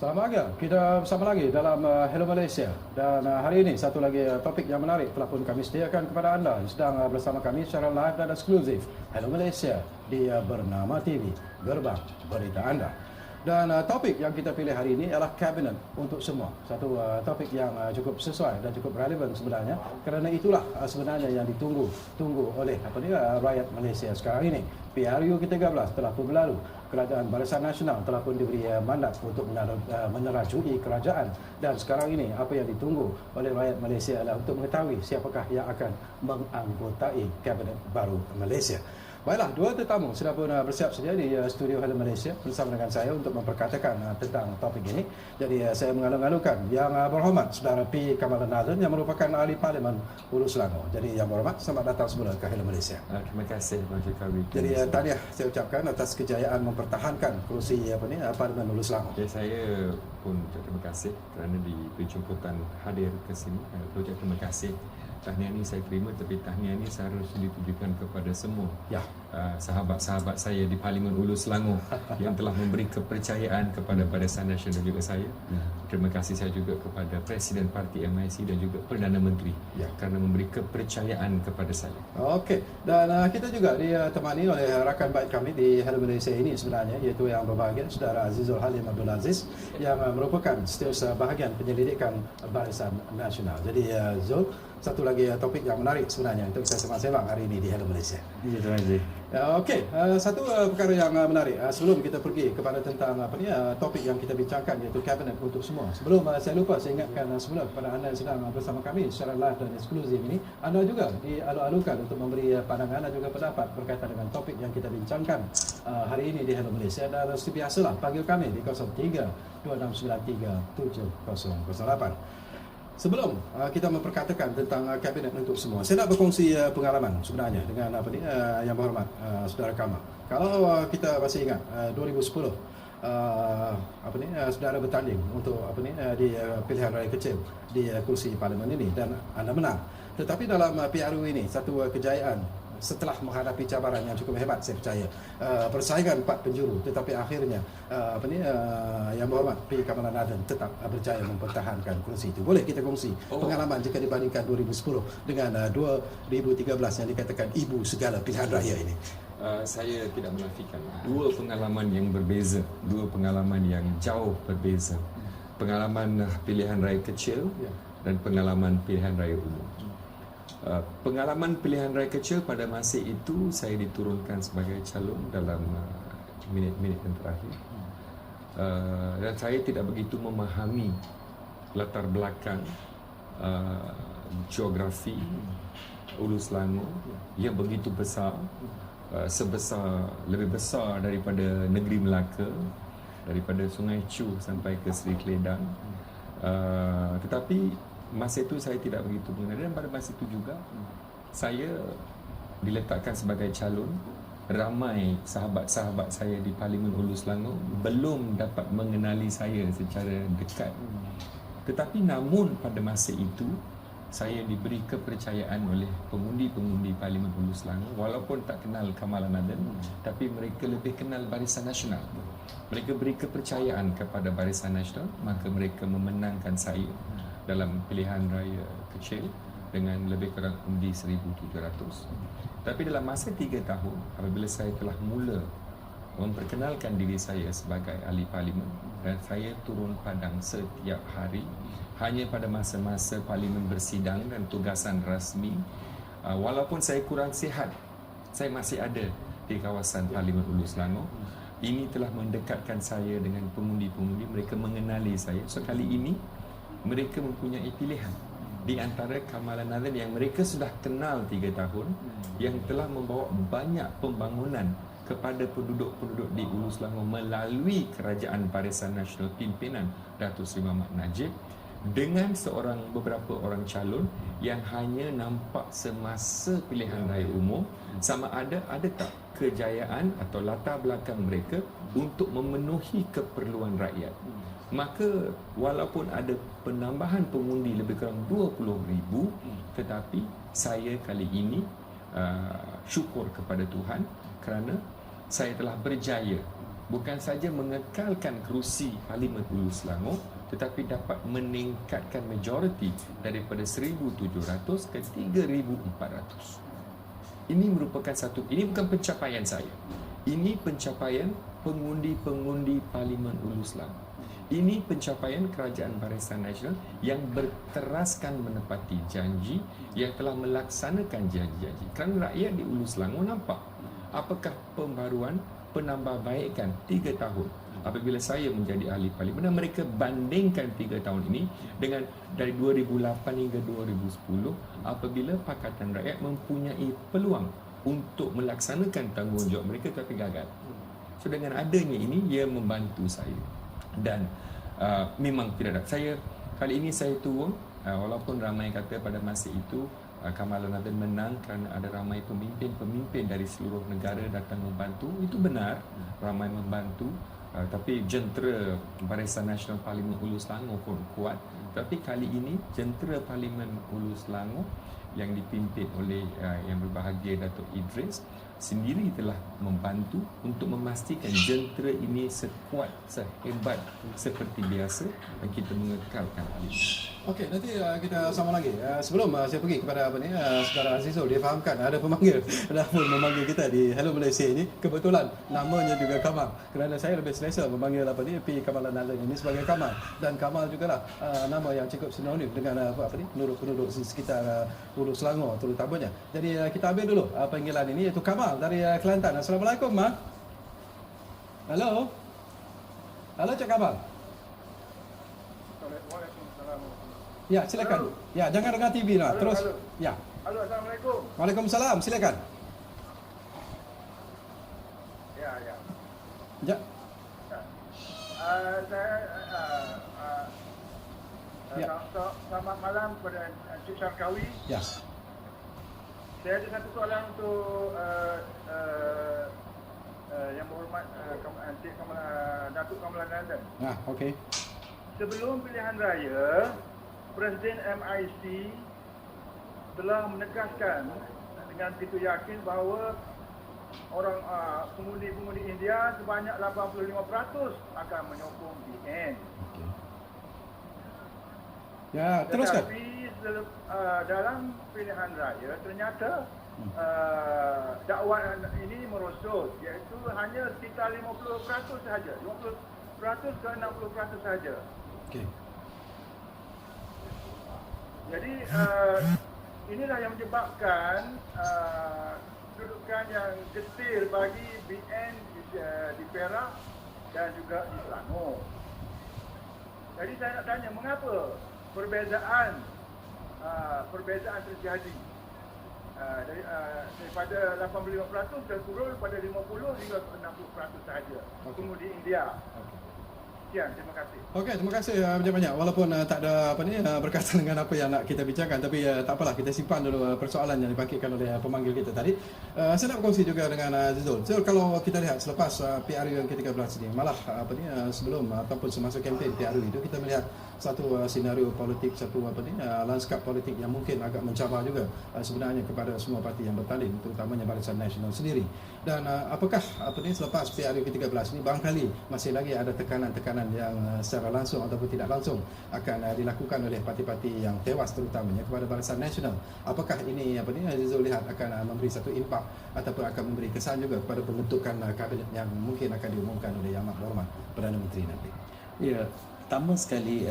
Selamat pagi, kita bersama lagi dalam Hello Malaysia. Dan hari ini satu lagi topik yang menarik telah pun kami sediakan kepada anda yang sedang bersama kami secara live dan eksklusif Hello Malaysia di Bernama TV, Gerbang Berita Anda. Dan topik yang kita pilih hari ini adalah Kabinet untuk Semua. Satu topik yang cukup sesuai dan cukup relevan sebenarnya, kerana itulah sebenarnya yang ditunggu oleh rakyat Malaysia sekarang ini. PRU ke-13 telah pun berlalu. Kerajaan Barisan Nasional telah pun diberi mandat untuk menerajui kerajaan, dan sekarang ini apa yang ditunggu oleh rakyat Malaysia adalah untuk mengetahui siapakah yang akan menganggotai Kabinet baru Malaysia. Baiklah, dua tetamu sudah pun bersiap sedia di studio Hello Malaysia bersama dengan saya untuk memperkatakan tentang topik ini. Jadi saya mengalung-alungkan Yang Berhormat Saudara P. Kamalan Nazan yang merupakan ahli Parlimen Hulu Selangor. Jadi Yang Berhormat, selamat datang semula ke Hello Malaysia. Terima kasih Encik Kawi. Jadi tahniah saya ucapkan atas kejayaan mempertahankan kerusi Parlimen Hulu Selangor. Ya, saya pun terima kasih kerana diberi jemputan hadir ke sini. Saya ucap terima kasih. Tahniah ini saya terima, tapi tahniah ini seharusnya ditujukan kepada semua sahabat-sahabat saya di Parlimen Hulu Selangor yang telah memberi kepercayaan kepada Barisan Nasional dan juga saya. Terima kasih saya juga kepada Presiden Parti MIC dan juga Perdana Menteri kerana memberi kepercayaan kepada saya. Okey, dan kita juga ditemani oleh rakan baik kami di Hello Malaysia ini sebenarnya, iaitu yang berbahagia Saudara Azizul Halim Abdul Aziz yang merupakan setiausaha bahagian penyelidikan Barisan Nasional. Jadi Zul, satu lagi topik yang menarik sebenarnya untuk kita sembang-sembang hari ini di Hello Malaysia. Ya, terima kasih. Okey, satu perkara yang menarik sebelum kita pergi kepada tentang topik yang kita bincangkan, iaitu Kabinet untuk Semua. Sebelum saya lupa, saya ingatkan semula kepada anda yang sedang bersama kami secara live dan eksklusif ini, anda juga dialu-alukan untuk memberi pandangan dan juga pendapat berkaitan dengan topik yang kita bincangkan hari ini di Hello Malaysia. Dan seperti biasalah, panggil kami di 03 2693 7008. Sebelum kita memperkatakan tentang Kabinet untuk Semua, saya nak berkongsi pengalaman sebenarnya dengan Yang Berhormat Saudara Kamal. Kalau kita masih ingat 2010 saudara bertanding untuk di pilihan raya kecil di kursi parlimen ini dan anda menang. Tetapi dalam PRU ini satu kejayaan setelah menghadapi cabaran yang cukup hebat, saya percaya persaingan 4 penjuru, tetapi akhirnya Yang Berhormat P. Kamalan Nazan tetap berjaya mempertahankan kursi itu. Boleh kita kongsi pengalaman jika dibandingkan 2010 dengan 2013 yang dikatakan ibu segala pilihan raya ini? Saya tidak menafikan dua pengalaman yang berbeza, dua pengalaman yang jauh berbeza. Pengalaman pilihan raya kecil dan pengalaman pilihan raya umum. Pengalaman pilihan raya kecil, pada masa itu saya diturunkan sebagai calon dalam minit-minit yang terakhir, dan saya tidak begitu memahami latar belakang geografi Hulu Selangor yang begitu besar, lebih besar daripada negeri Melaka, daripada Sungai Chu sampai ke Seri Keledang. Tetapi masa itu saya tidak begitu mengenal, dan pada masa itu juga saya diletakkan sebagai calon. Ramai sahabat-sahabat saya di Parlimen Hulu Selangor belum dapat mengenali saya secara dekat. Tetapi namun pada masa itu saya diberi kepercayaan oleh pengundi-pengundi Parlimen Hulu Selangor, walaupun tak kenal Kamalan Nazan, tapi mereka lebih kenal Barisan Nasional. Mereka beri kepercayaan kepada Barisan Nasional, maka mereka memenangkan saya dalam pilihan raya kecil dengan lebih kurang undi 1,700. Tapi dalam masa 3 tahun, apabila saya telah mula memperkenalkan diri saya sebagai ahli parlimen dan saya turun padang setiap hari, hanya pada masa-masa parlimen bersidang dan tugasan rasmi, walaupun saya kurang sihat, saya masih ada di kawasan Parlimen Hulu Selangor. Ini telah mendekatkan saya dengan pengundi-pengundi, mereka mengenali saya. So kali ini mereka mempunyai pilihan di antara Kamalan Nazan yang mereka sudah kenal 3 tahun, yang telah membawa banyak pembangunan kepada penduduk-penduduk di Hulu Selangor melalui Kerajaan Barisan Nasional pimpinan Datuk Seri Mahmad Najib, dengan beberapa orang calon yang hanya nampak semasa pilihan raya umum sama ada tak kejayaan atau latar belakang mereka untuk memenuhi keperluan rakyat. Maka walaupun ada penambahan pengundi lebih kurang 20,000, tetapi saya kali ini syukur kepada Tuhan kerana saya telah berjaya bukan saja mengekalkan kerusi Parlimen Hulu Selangor, tetapi dapat meningkatkan majoriti daripada 1,700 ke 3,400. Ini merupakan ini bukan pencapaian saya. Ini pencapaian pengundi-pengundi Parlimen Hulu Selangor. Ini pencapaian Kerajaan Barisan Nasional yang berteraskan menepati janji, yang telah melaksanakan janji-janji. Kerana rakyat di Hulu Selangor nampak apakah pembaruan, penambahbaikan 3 tahun apabila saya menjadi ahli parlimen, dan mereka bandingkan 3 tahun ini dengan dari 2008 hingga 2010 apabila Pakatan Rakyat mempunyai peluang untuk melaksanakan tanggungjawab mereka tapi gagal. So dengan adanya ini, ia membantu saya. Dan memang tidak ada. Kali ini saya turun, walaupun ramai kata pada masa itu Kamala Nathan menang kerana ada ramai pemimpin dari seluruh negara datang membantu. Itu benar, ramai membantu. Tapi jentera Barisan Nasional Parlimen Hulu Selangor pun kuat. Tapi kali ini jentera Parlimen Hulu Selangor yang dipimpin oleh yang berbahagia Datuk Idris sendiri telah membantu untuk memastikan jentera ini sekuat, sehebat seperti biasa dan kita mengekalkan hal ini. Okey, nanti kita sama lagi. Sebelum saya pergi kepada saudara Azizul, dia fahamkan ada pemanggil dah pun memanggil kita di Hello Malaysia ini. Kebetulan namanya juga Kamal. Kerana saya lebih selesa memanggil P. Kamalan Nalan ini sebagai Kamal, dan Kamal jugalah nama yang cukup sinonim dengan penduduk-penduduk di sekitar Hulu Selangor terutamanya. Jadi kita ambil dulu panggilan ini, iaitu Kamal dari Kelantan. Assalamualaikum, Ma. Halo. Halo, Cik Kamal. Ya, silakan. Halo. Ya, jangan dengar TV lah. Terus. Halo. Ya. Halo, Assalamualaikum. Waalaikumsalam. Silakan. Ya. Ya. Saya selamat malam kepada Encik Syarkawi. Ya. Saya ada satu soalan untuk yang berhormat Encik Datuk Kamalan London. Okey. Sebelum pilihan raya, Presiden MIC telah menegaskan dengan begitu yakin bahawa orang pengundi-pengundi India sebanyak 85% akan menyokong PN. Okay. Ya, teruskan. Tetapi dalam pilihan raya ternyata dakwaan ini merosot, iaitu hanya sekitar 50% sahaja, 50% ke 60% sahaja. Okey. Jadi inilah yang menyebabkan kedudukan yang getir bagi BN di Perak dan juga di Selangor. Jadi saya nak tanya, mengapa perbezaan terjadi daripada 85% terturun pada 50 hingga 60% sahaja pengundi India. Sekian, terima kasih. Okey, terima kasih banyak-banyak. Walaupun tak ada berkaitan dengan apa yang nak kita bincangkan, tapi tak apalah, kita simpan dulu persoalan yang dibangkitkan oleh pemanggil kita tadi. Saya nak berkongsi juga dengan Zul. Zul, kalau kita lihat selepas PRU yang ke-13 ini, malah sebelum ataupun semasa kempen PRU itu, kita melihat satu senario politik, satu lanskap politik yang mungkin agak mencabar juga sebenarnya kepada semua parti yang bertanding, terutamanya Barisan Nasional sendiri. Dan apakah selepas PRU ke-13 ini barangkali masih lagi ada tekanan-tekanan yang secara langsung ataupun tidak langsung akan dilakukan oleh parti-parti yang tewas terutamanya kepada Barisan Nasional. Apakah ini Azizul lihat akan memberi satu impak ataupun akan memberi kesan juga kepada pembentukan kabinet yang mungkin akan diumumkan oleh Yang Amat Berhormat Perdana Menteri nanti? Ya, pertama sekali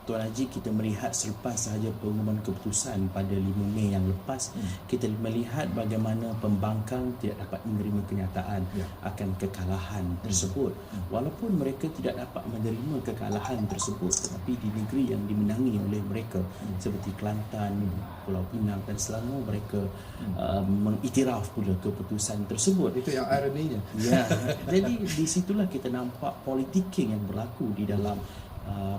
Tuan Haji, kita melihat selepas sahaja pengumuman keputusan pada 5 Mei yang lepas, kita melihat bagaimana pembangkang tidak dapat menerima kenyataan akan kekalahan tersebut. Walaupun mereka tidak dapat menerima kekalahan tersebut, tetapi di negeri yang dimenangi oleh mereka seperti Kelantan, Pulau Pinang dan Selangor, mereka mengiktiraf pula keputusan tersebut. Itu yang ironinya. Ya, jadi di situlah kita nampak politicking yang berlaku di dalam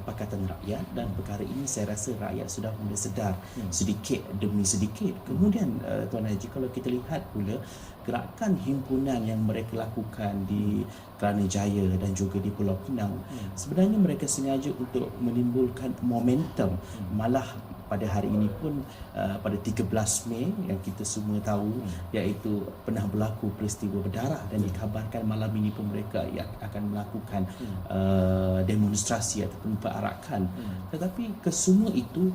Pakatan Rakyat, dan perkara ini saya rasa rakyat sudah mula sedar sedikit demi sedikit. Kemudian Tuan Haji, kalau kita lihat pula gerakan himpunan yang mereka lakukan di Kelana Jaya dan juga di Pulau Pinang, sebenarnya mereka sengaja untuk menimbulkan momentum, malah pada hari ini pun pada 13 Mei yang kita semua tahu iaitu pernah berlaku peristiwa berdarah dan dikabarkan malam ini pun mereka akan melakukan demonstrasi ataupun perarakan. Tetapi kesemua itu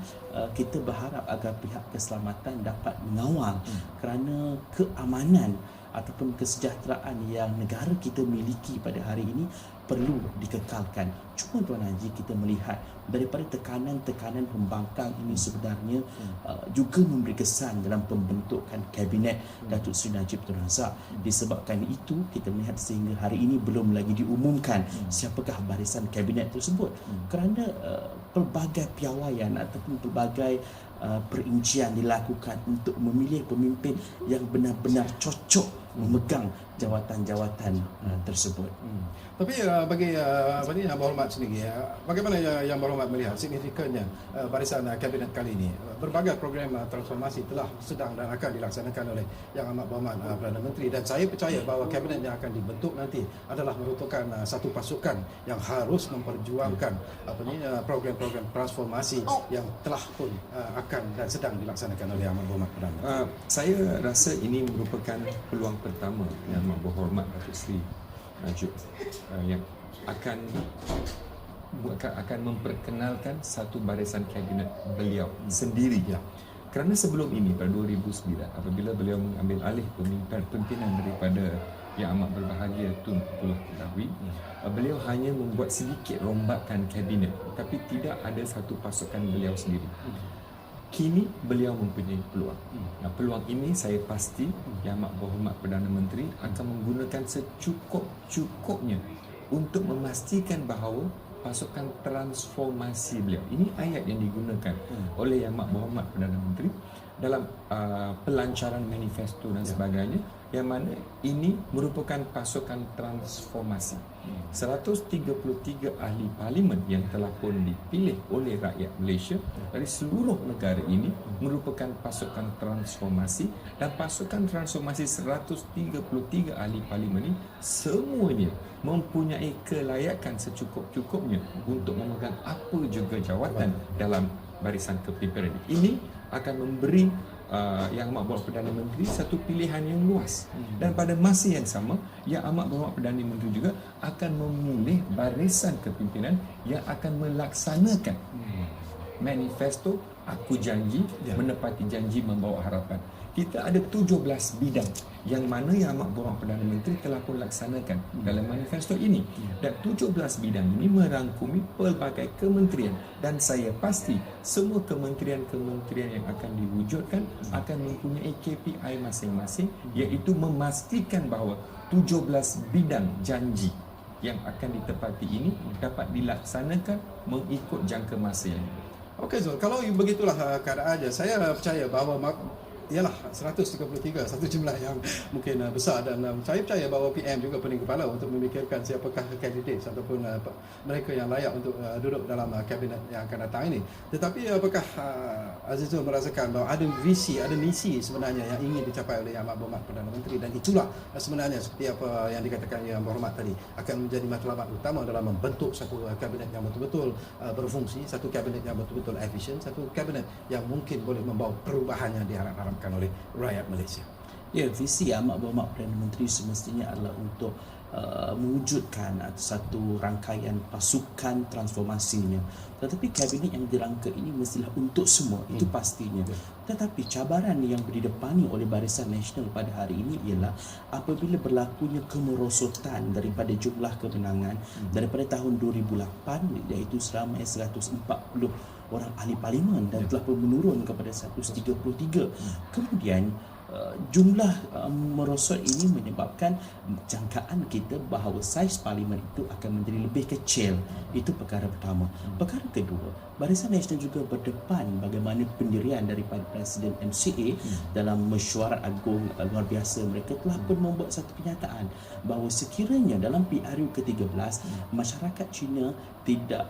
kita berharap agar pihak keselamatan dapat mengawal kerana keamanan ataupun kesejahteraan yang negara kita miliki pada hari ini perlu dikekalkan. Cuma Tuan Haji, kita melihat daripada tekanan-tekanan pembangkang ini sebenarnya juga memberi kesan dalam pembentukan kabinet Datuk Seri Najib Tun Razak. Disebabkan itu kita melihat sehingga hari ini belum lagi diumumkan siapakah barisan kabinet tersebut kerana pelbagai piawaian ataupun pelbagai perincian dilakukan untuk memilih pemimpin yang benar-benar cocok memegang jawatan-jawatan tersebut. Tapi bagi Yang Berhormat sendiri, bagaimana Yang Berhormat melihat signifikannya barisan kabinet kali ini? Berbagai program transformasi telah sedang dan akan dilaksanakan oleh Yang Amat Berhormat Perdana Menteri, dan saya percaya bahawa kabinet yang akan dibentuk nanti adalah merupakan satu pasukan yang harus memperjuangkan program-program transformasi yang telah pun akan dan sedang dilaksanakan oleh Yang Amat Berhormat Perdana Menteri. Saya rasa ini merupakan peluang pertama Yang Amat Berhormat Datuk Seri Najib yang akan memperkenalkan satu barisan kabinet beliau sendiri. Kerana sebelum ini pada 2009 apabila beliau mengambil alih pimpinan daripada Yang Amat Berbahagia Tun Abdullah Dahwi, beliau hanya membuat sedikit rombakan kabinet tapi tidak ada satu pasukan beliau sendiri. Kini beliau mempunyai peluang. Nah, peluang ini saya pasti Yang Amat Berhormat Perdana Menteri akan menggunakan secukup-cukupnya untuk memastikan bahawa pasukan transformasi beliau, ini ayat yang digunakan oleh Yang Amat Berhormat Perdana Menteri dalam pelancaran manifesto dan sebagainya, yang mana ini merupakan pasukan transformasi. 133 ahli parlimen yang telah pun dipilih oleh rakyat Malaysia dari seluruh negara ini merupakan pasukan transformasi, dan pasukan transformasi 133 ahli parlimen ini semuanya mempunyai kelayakan secukup-cukupnya untuk memegang apa juga jawatan dalam barisan kepimpinan. Ini akan memberi Yang Amat Berhormat Perdana Menteri satu pilihan yang luas, dan pada masa yang sama Yang Amat Berhormat Perdana Menteri juga akan memilih barisan kepimpinan yang akan melaksanakan manifesto Aku Janji Menepati Janji Membawa Harapan. Kita ada 17 bidang yang mana Yang Amat Berhormat Perdana Menteri telah pun laksanakan dalam manifesto ini, dan 17 bidang ini merangkumi pelbagai kementerian, dan saya pasti semua kementerian-kementerian yang akan diwujudkan akan mempunyai KPI masing-masing, iaitu memastikan bahawa 17 bidang janji yang akan ditepati ini dapat dilaksanakan mengikut jangka masa yang ini. Okey Zul, kalau begitulah keadaannya, saya percaya bahawa ialah 133, satu jumlah yang mungkin besar, dan saya percaya bahawa PM juga pening kepala untuk memikirkan siapakah kandidat ataupun mereka yang layak untuk duduk dalam kabinet yang akan datang ini. Tetapi apakah Azizul merasakan bahawa ada visi, ada misi sebenarnya yang ingin dicapai oleh Yang Amat Berhormat Perdana Menteri, dan itulah sebenarnya seperti apa yang dikatakan Yang Berhormat tadi akan menjadi matlamat utama dalam membentuk satu kabinet yang betul-betul berfungsi, satu kabinet yang betul-betul efisien, satu kabinet yang mungkin boleh membawa perubahan yang diharapkan oleh rakyat Malaysia. Ya, visi Yang Amat Berhormat Perdana Menteri semestinya adalah untuk mewujudkan satu rangkaian pasukan transformasinya. Tetapi kabinet yang dirangka ini mestilah untuk semua, itu pastinya. Tetapi cabaran yang didepani oleh Barisan Nasional pada hari ini ialah apabila berlakunya kemerosotan daripada jumlah kemenangan daripada tahun 2008, iaitu seramai 140 orang ahli parlimen dan telah pun menurun kepada 133. Kemudian jumlah merosot ini menyebabkan jangkaan kita bahawa saiz parlimen itu akan menjadi lebih kecil. Itu perkara pertama. Perkara kedua, Barisan Nasional juga berdepan bagaimana pendirian daripada Presiden MCA dalam mesyuarat agung luar biasa. Mereka telah pun membuat satu kenyataan bahawa sekiranya dalam PRU ke-13 masyarakat Cina tidak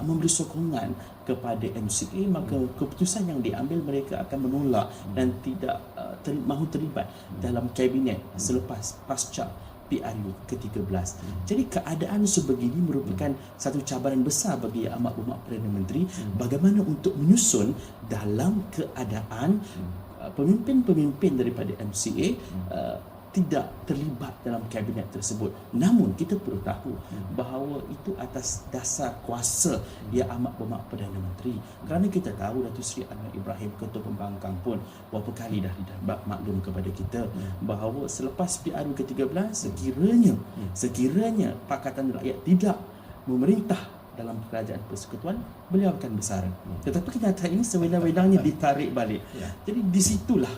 memberi sokongan kepada MCA, maka keputusan yang diambil mereka akan menolak dan tidak mahu terlibat dalam kabinet selepas pasca PRU ke-13. Jadi keadaan sebegini merupakan satu cabaran besar bagi Yang Amat Berhormat Perdana Menteri bagaimana untuk menyusun dalam keadaan pemimpin-pemimpin daripada MCA tidak terlibat dalam kabinet tersebut. Namun kita perlu tahu bahawa itu atas dasar kuasa Yang Amat Berhormat Perdana Menteri. Kerana kita tahu Datuk Seri Anwar Ibrahim, Ketua Pembangkang pun berapa kali dah maklum kepada kita bahawa selepas PRU ke-13 sekiranya Pakatan Rakyat tidak memerintah dalam kerajaan persekutuan, beliau akan bersara. Tetapi kenyataan ini sewenang-wenangnya ditarik balik. Jadi disitulah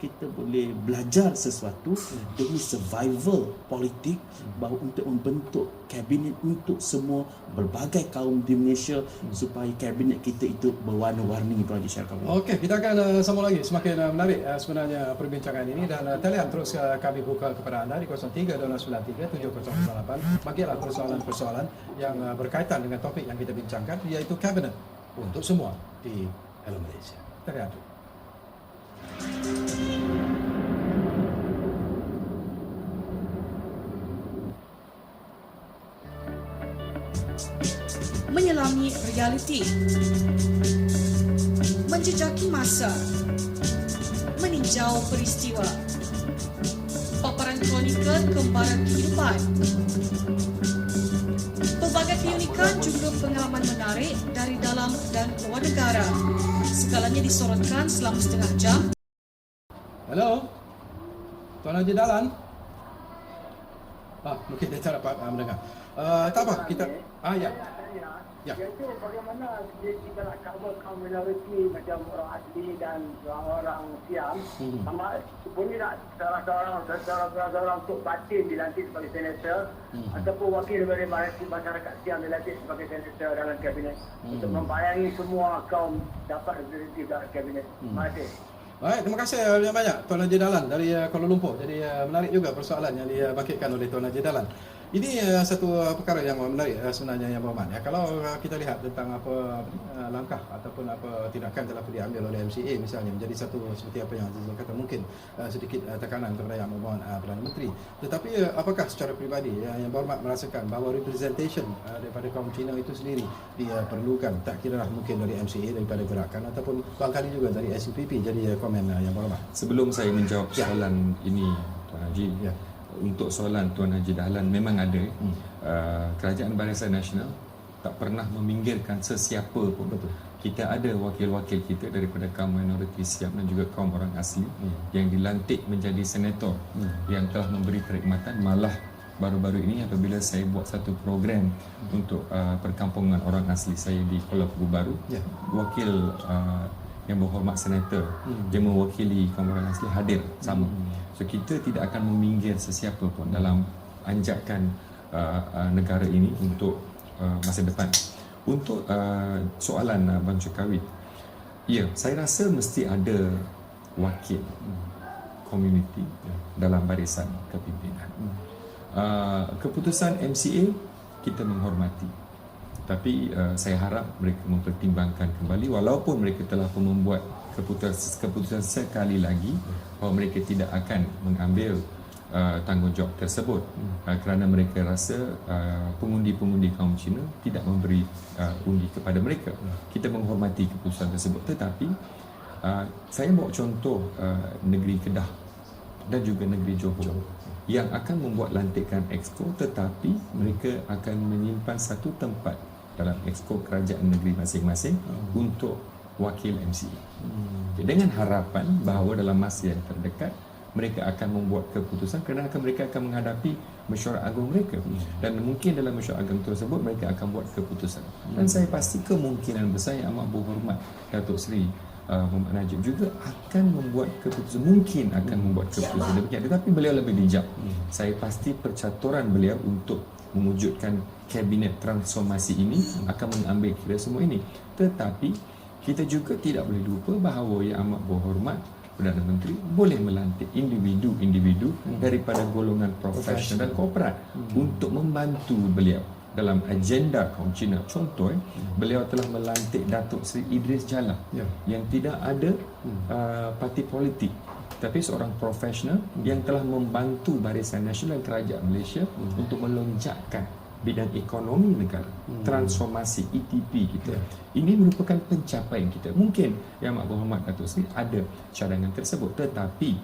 kita boleh belajar sesuatu demi survival politik bahawa untuk membentuk kabinet untuk semua berbagai kaum di Malaysia supaya kabinet kita itu berwarna-warni, Tuan Haji Syarikawi. Okey, kita akan sambung lagi. Semakin menarik sebenarnya perbincangan ini, dan talian terus kami buka kepada anda di 03-293-7008. Bagilah persoalan-persoalan yang berkaitan dengan topik yang kita bincangkan, iaitu kabinet untuk semua di Hello Malaysia. Kita lihat. Menyelami realiti, menjejaki masa, meninjau peristiwa, paparan kronikal kembaran kehidupan, pelbagai keunikan juga pengalaman menarik dari dalam dan luar negara. Segalanya disorotkan selama setengah jam. Hello, Tuan Haji Dahlan. Mungkin dia tak dapat mendengar. Tak apa, kita ya. Ya. Iaitu bagaimana kita nak cover kaum minoriti macam orang asli dan orang Siam. Sama boleh tak seorang untuk batin dilantik sebagai senator ataupun wakil dari masyarakat Siam dilantik sebagai senator dalam kabinet untuk membayangi semua kaum dapat representatif dalam kabinet. Terima kasih. Baik, terima kasih banyak Tuan Haji Dahlan dari Kuala Lumpur. Jadi menarik juga persoalan yang dibangkitkan oleh Tuan Haji Dahlan. Ini satu perkara yang menarik sebenarnya, Yang Berhormat. Kalau kita lihat tentang apa langkah ataupun apa tindakan telah diambil oleh MCA misalnya, menjadi satu seperti apa yang Aziz kata, mungkin sedikit tekanan kepada Yang Berhormat Perdana Menteri. Tetapi apakah secara peribadi Yang Berhormat merasakan bahawa representation daripada kaum Cina itu sendiri diperlukan, tak kira lah mungkin dari MCA, daripada gerakan ataupun barangkali juga dari SUPP? Jadi komen Yang Berhormat. Sebelum saya menjawab soalan ini, Tuan Haji, untuk soalan Tuan Haji Dahlan, memang ada Kerajaan Barisan Nasional tak pernah meminggirkan sesiapa pun. Betul. Kita ada wakil-wakil kita daripada kaum minoriti Siam dan juga kaum orang asli yang dilantik menjadi senator yang telah memberi perkhidmatan. Malah baru-baru ini apabila saya buat satu program untuk perkampungan orang asli saya di Kuala Lumpur Baru, wakil Yang Berhormat Senator yang mewakili kaum orang asli hadir sama. So kita tidak akan meminggir sesiapa pun dalam anjakan negara ini untuk masa depan. Untuk soalan Abang Syarikawi, ya, saya rasa mesti ada wakil komuniti dalam barisan kepimpinan. Keputusan MCA kita menghormati, tapi saya harap mereka mempertimbangkan kembali, walaupun mereka telah pun membuat keputusan sekali lagi bahawa mereka tidak akan mengambil tanggungjawab tersebut kerana mereka rasa pengundi-pengundi kaum Cina tidak memberi undi kepada mereka. Kita menghormati keputusan tersebut, tetapi saya bawa contoh negeri Kedah dan juga negeri Johor yang akan membuat lantikan exco, tetapi mereka akan menyimpan satu tempat dalam exco kerajaan negeri masing-masing untuk wakil MCA. Dengan harapan bahawa dalam masa yang terdekat mereka akan membuat keputusan kerana mereka akan menghadapi mesyuarat agung mereka, dan mungkin dalam mesyuarat agung tersebut mereka akan buat keputusan. Dan saya pasti kemungkinan besar Yang Amat Berhormat Datuk Seri Muhammad Najib juga akan membuat keputusan, mungkin akan membuat keputusan demikian, tetapi beliau lebih bijak. Saya pasti percaturan beliau untuk mewujudkan kabinet transformasi ini akan mengambil kira semua ini. Tetapi kita juga tidak boleh lupa bahawa Yang Amat Berhormat Perdana Menteri boleh melantik individu-individu daripada golongan profesional dan korporat untuk membantu beliau dalam agenda kaum Cina. Contoh, beliau telah melantik Datuk Seri Idris Jallah yang tidak ada parti politik tapi seorang profesional yang telah membantu Barisan Nasional dan Kerajaan Malaysia untuk melonjakkan bidang ekonomi negara, transformasi ETP kita. Ini merupakan pencapaian kita. Mungkin Yang Amat Berhormat Datuk Seri ada cadangan tersebut, tetapi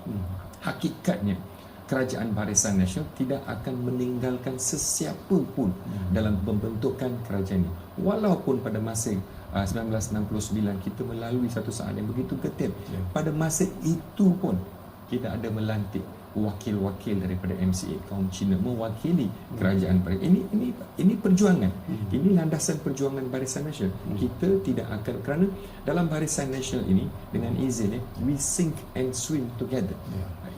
hakikatnya Kerajaan Barisan Nasional tidak akan meninggalkan sesiapa pun dalam pembentukan kerajaan ini. Walaupun pada masa 1969 kita melalui satu saat yang begitu ketat, pada masa itu pun kita ada melantik wakil-wakil daripada MCA kaum Cina mewakili kerajaan ini perjuangan. Ini landasan perjuangan Barisan Nasional. Kita tidak akan, kerana dalam Barisan Nasional ini, dengan izin we sink and swim together.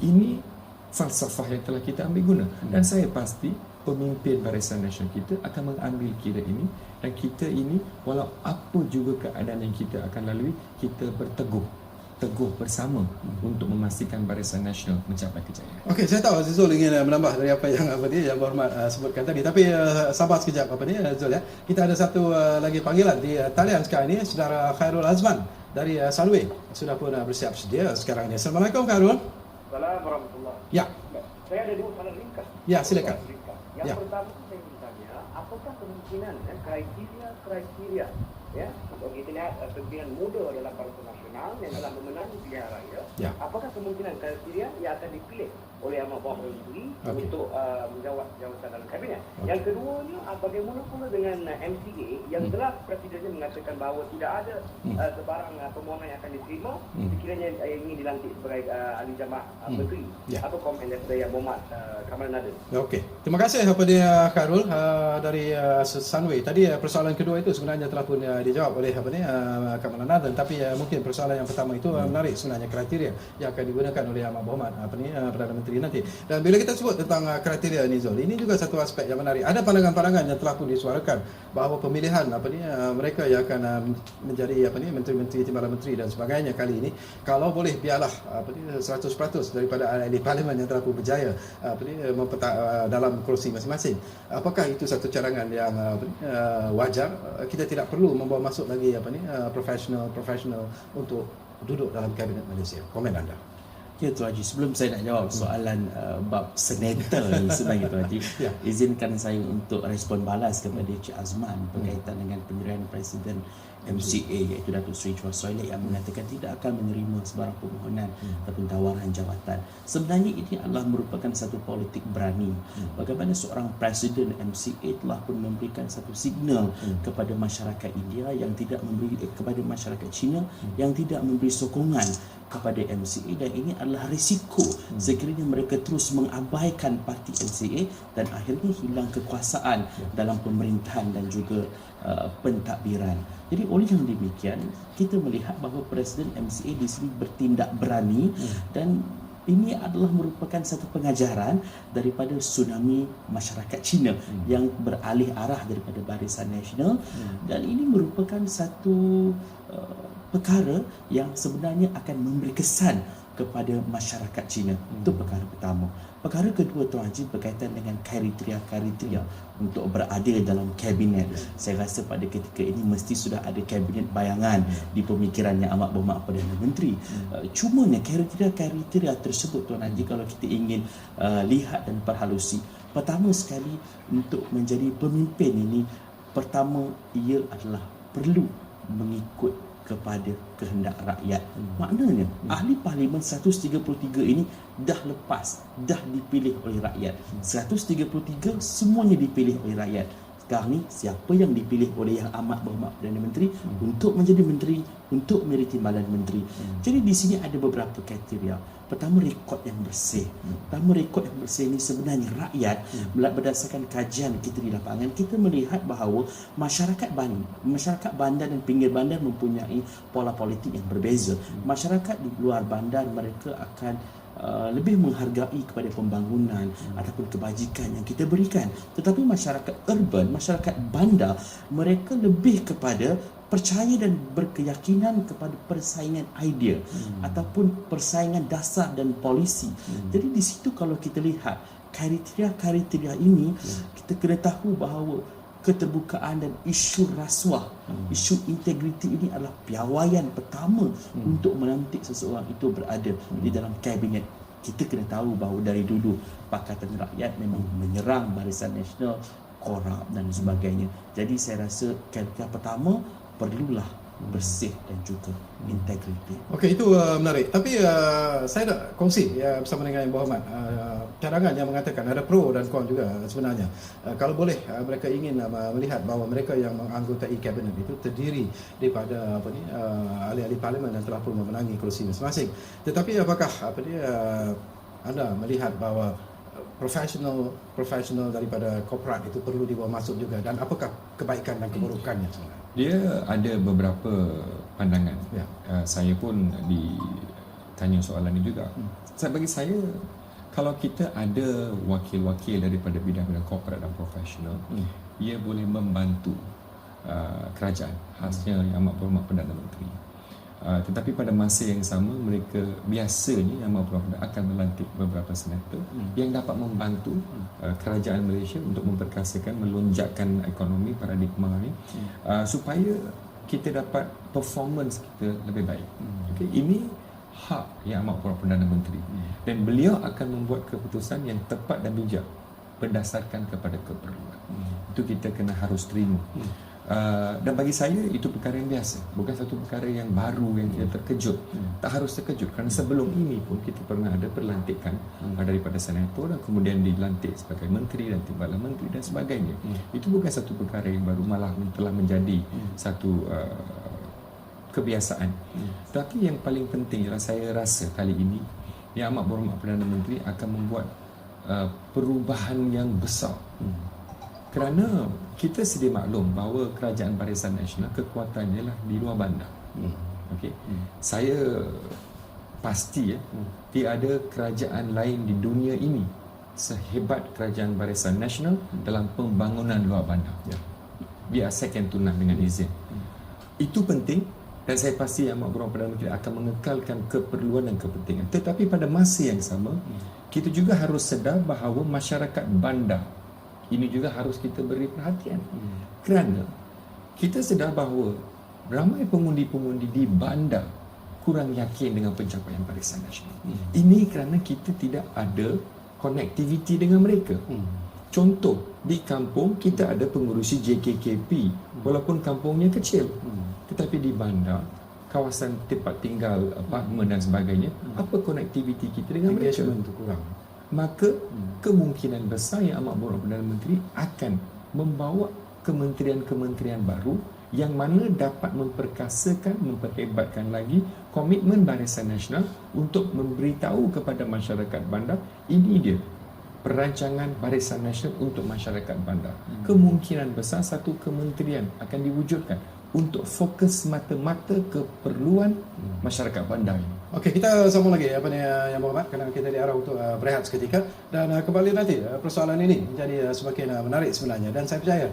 Ini falsafah yang telah kita ambil guna, dan saya pasti pemimpin Barisan Nasional kita akan mengambil kira ini, dan kita ini walau apa juga keadaan yang kita akan lalui, kita teguh bersama untuk memastikan Barisan Nasional mencapai kejayaan. Okey, saya tahu Zul ingin menambah dari apa yang Berhormat sebutkan tadi, tapi sabar sekejap Zul ya. Kita ada satu lagi panggilan di talian sekarang ini, saudara Khairul Azman dari Salwe sudah pun bersiap sedia sekarang ini. Assalamualaikum Khairul. Assalamualaikum warahmatullahi. Ya. Saya ada dua soalan ringkas. Ya, silakan. Yang pertama saya ingin tanya, apakah kemungkinan kriteria kalau kita lihat pimpinan muda dalam Barisan Nasional yang telah memenangi pilihan raya, apakah kemungkinan kriteria yang akan dipilih oleh Amat Berhormat sendiri untuk menjawab jawatan dalam kabinet? Yang keduanya, bagaimana pula dengan MCA yang telah presidennya mengatakan bahawa tidak ada sebarang permohonan yang akan diterima sekiranya ingin dilantik sebagai ahli jamaah menteri. Apa komen daripada Yang Berhormat Kamalan Naden? Okey, terima kasih Khairul dari Sunway. Tadi persoalan kedua itu sebenarnya telah pun dijawab oleh Kamalan Naden, tapi mungkin persoalan yang pertama itu menarik sebenarnya, kriteria yang akan digunakan oleh Amat Berhormat Perdana Menteri nanti. Dan bila kita sebut tentang kriteria ni Zul, ini juga satu aspek yang menarik. Ada pandangan-pandangan yang telah pun disuarakan bahawa pemilihan mereka yang akan menjadi menteri-menteri, timbalan menteri dan sebagainya kali ini, kalau boleh biarlah 100% daripada ahli parlimen yang telah pun berjaya dalam kerusi masing-masing. Apakah itu satu cadangan yang wajar? Kita tidak perlu membawa masuk lagi profesional untuk duduk dalam kabinet Malaysia. Komen anda? Ya Tuan Haji, sebelum saya nak jawab soalan bab senator ni sebenarnya Tuan Haji, izinkan saya untuk respon balas kepada Cik Azman berkaitan dengan pemilihan Presiden MCA iaitu Datuk Seri Chua Soilek yang mengatakan tidak akan menerima sebarang permohonan ataupun tawaran jawatan. Sebenarnya ini adalah merupakan satu politik berani. Bagaimana seorang Presiden MCA telah pun memberikan satu signal kepada masyarakat India yang tidak memberi, kepada masyarakat Cina yang tidak memberi sokongan kepada MCA, dan ini adalah risiko sekiranya mereka terus mengabaikan parti MCA dan akhirnya hilang kekuasaan dalam pemerintahan dan juga pentadbiran. Jadi oleh yang demikian, kita melihat bahawa Presiden MCA di sini bertindak berani, dan ini adalah merupakan satu pengajaran daripada tsunami masyarakat Cina yang beralih arah daripada Barisan Nasional, dan ini merupakan satu perkara yang sebenarnya akan memberi kesan kepada masyarakat Cina. Itu perkara pertama. Perkara kedua Tuan Haji berkaitan dengan kriteria untuk berada dalam kabinet. Saya rasa pada ketika ini mesti sudah ada kabinet bayangan di pemikirannya Amat Berhormat Perdana Menteri. Cumanya kriteria tersebut Tuan Haji, kalau kita ingin lihat dan perhalusi, pertama sekali untuk menjadi pemimpin ini, pertama ia adalah perlu mengikut kepada kehendak rakyat. Maknanya ahli parlimen 133 ini dah lepas, dah dipilih oleh rakyat. 133 semuanya dipilih oleh rakyat. Sekarang ni siapa yang dipilih oleh Yang Amat Berhormat Perdana Menteri untuk menjadi menteri, untuk menjadi timbalan menteri. Jadi di sini ada beberapa kriteria. Pertama, rekod yang bersih. Rekod yang bersih ini sebenarnya rakyat, berdasarkan kajian kita di lapangan, kita melihat bahawa masyarakat bandar dan pinggir bandar mempunyai pola politik yang berbeza. Masyarakat di luar bandar mereka akan lebih menghargai kepada pembangunan ataupun kebajikan yang kita berikan. Tetapi masyarakat urban, masyarakat bandar, mereka lebih kepada percaya dan berkeyakinan kepada persaingan idea ataupun persaingan dasar dan polisi. Jadi di situ kalau kita lihat kriteria-kriteria ini, kita kena tahu bahawa keterbukaan dan isu rasuah, isu integriti ini adalah piawaian pertama untuk melantik seseorang itu berada di dalam kabinet. Kita kena tahu bahawa dari dulu Pakatan Rakyat memang menyerang Barisan Nasional, korup dan sebagainya. Jadi saya rasa kriteria pertama perlulah bersih dan juga integriti. Okey, itu menarik. Tapi saya nak kongsi bersama dengan Yang Berhormat cadangan yang mengatakan ada pro dan kon juga sebenarnya. Kalau boleh mereka ingin melihat bahawa mereka yang menganggotai kabinet itu terdiri daripada ahli-ahli parlimen yang telah pun memenangi kerusi masing-masing. Tetapi apakah anda melihat bahawa profesional daripada korporat itu perlu dibawa masuk juga, dan apakah kebaikan dan keburukannya sebenarnya? Dia ada beberapa pandangan. Ya. Saya pun ditanya soalan ini juga. Bagi saya, kalau kita ada wakil-wakil daripada bidang-bidang korporat dan profesional, ia boleh membantu kerajaan, khasnya Yang Amat Berhormat Perdana Menteri. Tetapi pada masa yang sama, mereka biasanya Yang Amat Berhormat akan melantik beberapa senator yang dapat membantu kerajaan Malaysia untuk memperkasakan, melonjakkan ekonomi paradigma ini, supaya kita dapat performance kita lebih baik. Okay? Ini hak Yang Amat Berhormat Perdana Menteri, dan beliau akan membuat keputusan yang tepat dan bijak berdasarkan kepada keperluan. Itu kita kena harus terima. Dan bagi saya itu perkara yang biasa, bukan satu perkara yang baru yang kita terkejut. Tak harus terkejut, kerana sebelum ini pun kita pernah ada perlantikan daripada senator dan kemudian dilantik sebagai menteri dan timbalan menteri dan sebagainya. Itu bukan satu perkara yang baru, malah telah menjadi satu kebiasaan. Tapi yang paling penting ialah saya rasa kali ini Yang Amat Berhormat Perdana Menteri akan membuat perubahan yang besar. Kerana kita sedia maklum bahawa Kerajaan Barisan Nasional kekuatannya lah di luar bandar. Okey. Saya pasti tiada kerajaan lain di dunia ini sehebat Kerajaan Barisan Nasional dalam pembangunan luar bandar. We are second to none dengan izin. Itu penting, dan saya pasti Yang Amat Berhormat Perdana Menteri akan mengekalkan keperluan dan kepentingan. Tetapi pada masa yang sama, kita juga harus sedar bahawa masyarakat bandar ini juga harus kita beri perhatian. Kerana kita sedar bahawa ramai pengundi-pengundi di bandar kurang yakin dengan pencapaian Barisan Nasional. Ini kerana kita tidak ada connectivity dengan mereka. Contoh, di kampung kita ada pengurusi JKKP, walaupun kampungnya kecil. Tetapi di bandar, kawasan tempat tinggal, apartmen dan sebagainya, apa connectivity kita dengan mereka? Engagement itu kurang. Maka kemungkinan besar Yang Amat Berhormat Perdana Menteri akan membawa kementerian-kementerian baru yang mana dapat memperkasakan, memperhebatkan lagi komitmen Barisan Nasional untuk memberitahu kepada masyarakat bandar, ini dia perancangan Barisan Nasional untuk masyarakat bandar. Kemungkinan besar satu kementerian akan diwujudkan untuk fokus mata-mata keperluan masyarakat bandar ini. Okey, kita sambung lagi Yang Berhormat, kerana kita diarah untuk berehat seketika, dan kembali nanti persoalan ini menjadi semakin menarik sebenarnya, dan saya percaya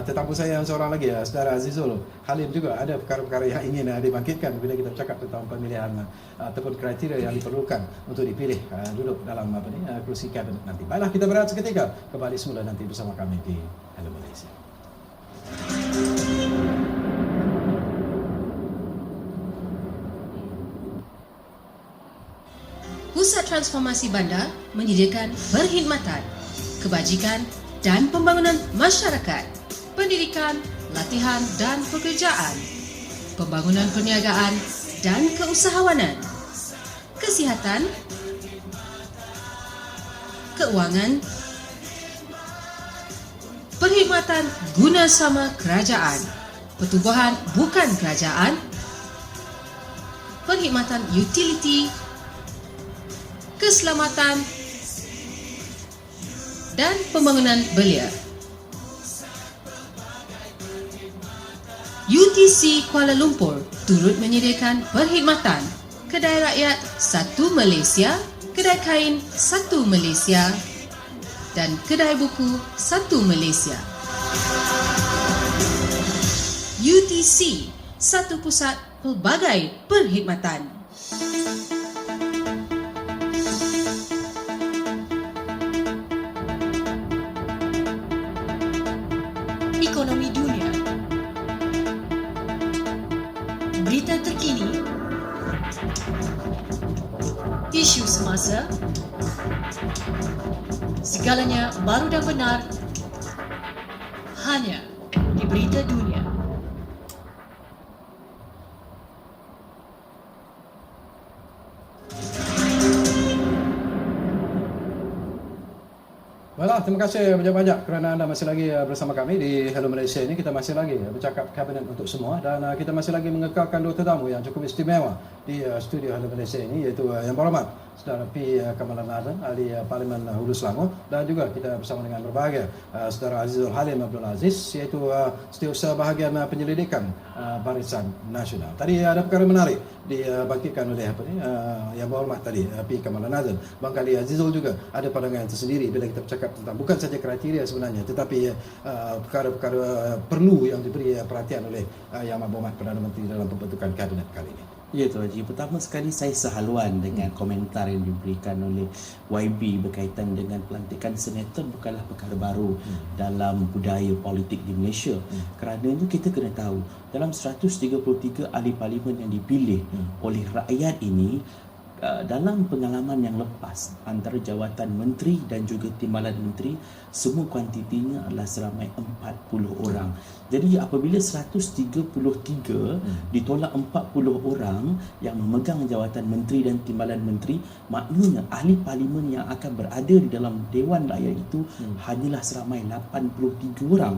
tetamu saya yang seorang lagi, saudara Azizul Halim, juga ada perkara-perkara yang ingin dibangkitkan bila kita bercakap tentang pemilihan ataupun kriteria yang diperlukan untuk dipilih duduk dalam kerusi kabinet nanti. Baiklah, kita berehat seketika, kembali semula nanti bersama kami di Hello Malaysia. Pusat Transformasi Bandar menyediakan perkhidmatan, kebajikan dan pembangunan masyarakat, pendidikan, latihan dan pekerjaan, pembangunan perniagaan dan keusahawanan, kesihatan, keuangan, perkhidmatan guna sama kerajaan, pertubuhan bukan kerajaan, perkhidmatan utiliti, keselamatan dan pembangunan belia. UTC Kuala Lumpur turut menyediakan perkhidmatan kedai rakyat Satu Malaysia, kedai kain Satu Malaysia dan kedai buku Satu Malaysia. UTC, satu pusat pelbagai perkhidmatan. ekonomi dunia, berita terkini, isu semasa, segalanya baru dan benar hanya di Berita Dunia. Baiklah, terima kasih banyak-banyak kerana anda masih lagi bersama kami di Hello Malaysia ini. Kita masih lagi bercakap kabinet untuk semua dan kita masih lagi mengekalkan dua tetamu yang cukup istimewa di studio Hello Malaysia ini, iaitu Yang Berhormat Saudara P. Kamaluddin, ahli Parlimen Hulu Selangor, dan juga kita bersama dengan berbahagia Saudara Azizul Halim Abdul Aziz, iaitu Setiausaha Bahagian Penyelidikan Barisan Nasional. Tadi ada perkara menarik dibangkitkan oleh Yang Berhormat tadi P. Kamaluddin. Barangkali Azizul juga ada pandangan tersendiri bila kita bercakap tentang bukan saja kriteria sebenarnya, tetapi perkara-perkara perlu yang diberi perhatian oleh Yang Berhormat Perdana Menteri dalam pembentukan kabinet kali ini. Ya Tuan Haji, pertama sekali saya sehaluan dengan komentar yang diberikan oleh YB berkaitan dengan pelantikan senator bukanlah perkara baru dalam budaya politik di Malaysia. Kerananya kita kena tahu, dalam 133 ahli parlimen yang dipilih oleh rakyat ini, dalam pengalaman yang lepas antara jawatan menteri dan juga timbalan menteri, semua kuantitinya adalah seramai 40 orang. Jadi apabila 133 ditolak 40 orang yang memegang jawatan menteri dan timbalan menteri, maknanya ahli parlimen yang akan berada di dalam Dewan Rakyat itu hanyalah seramai 83 orang.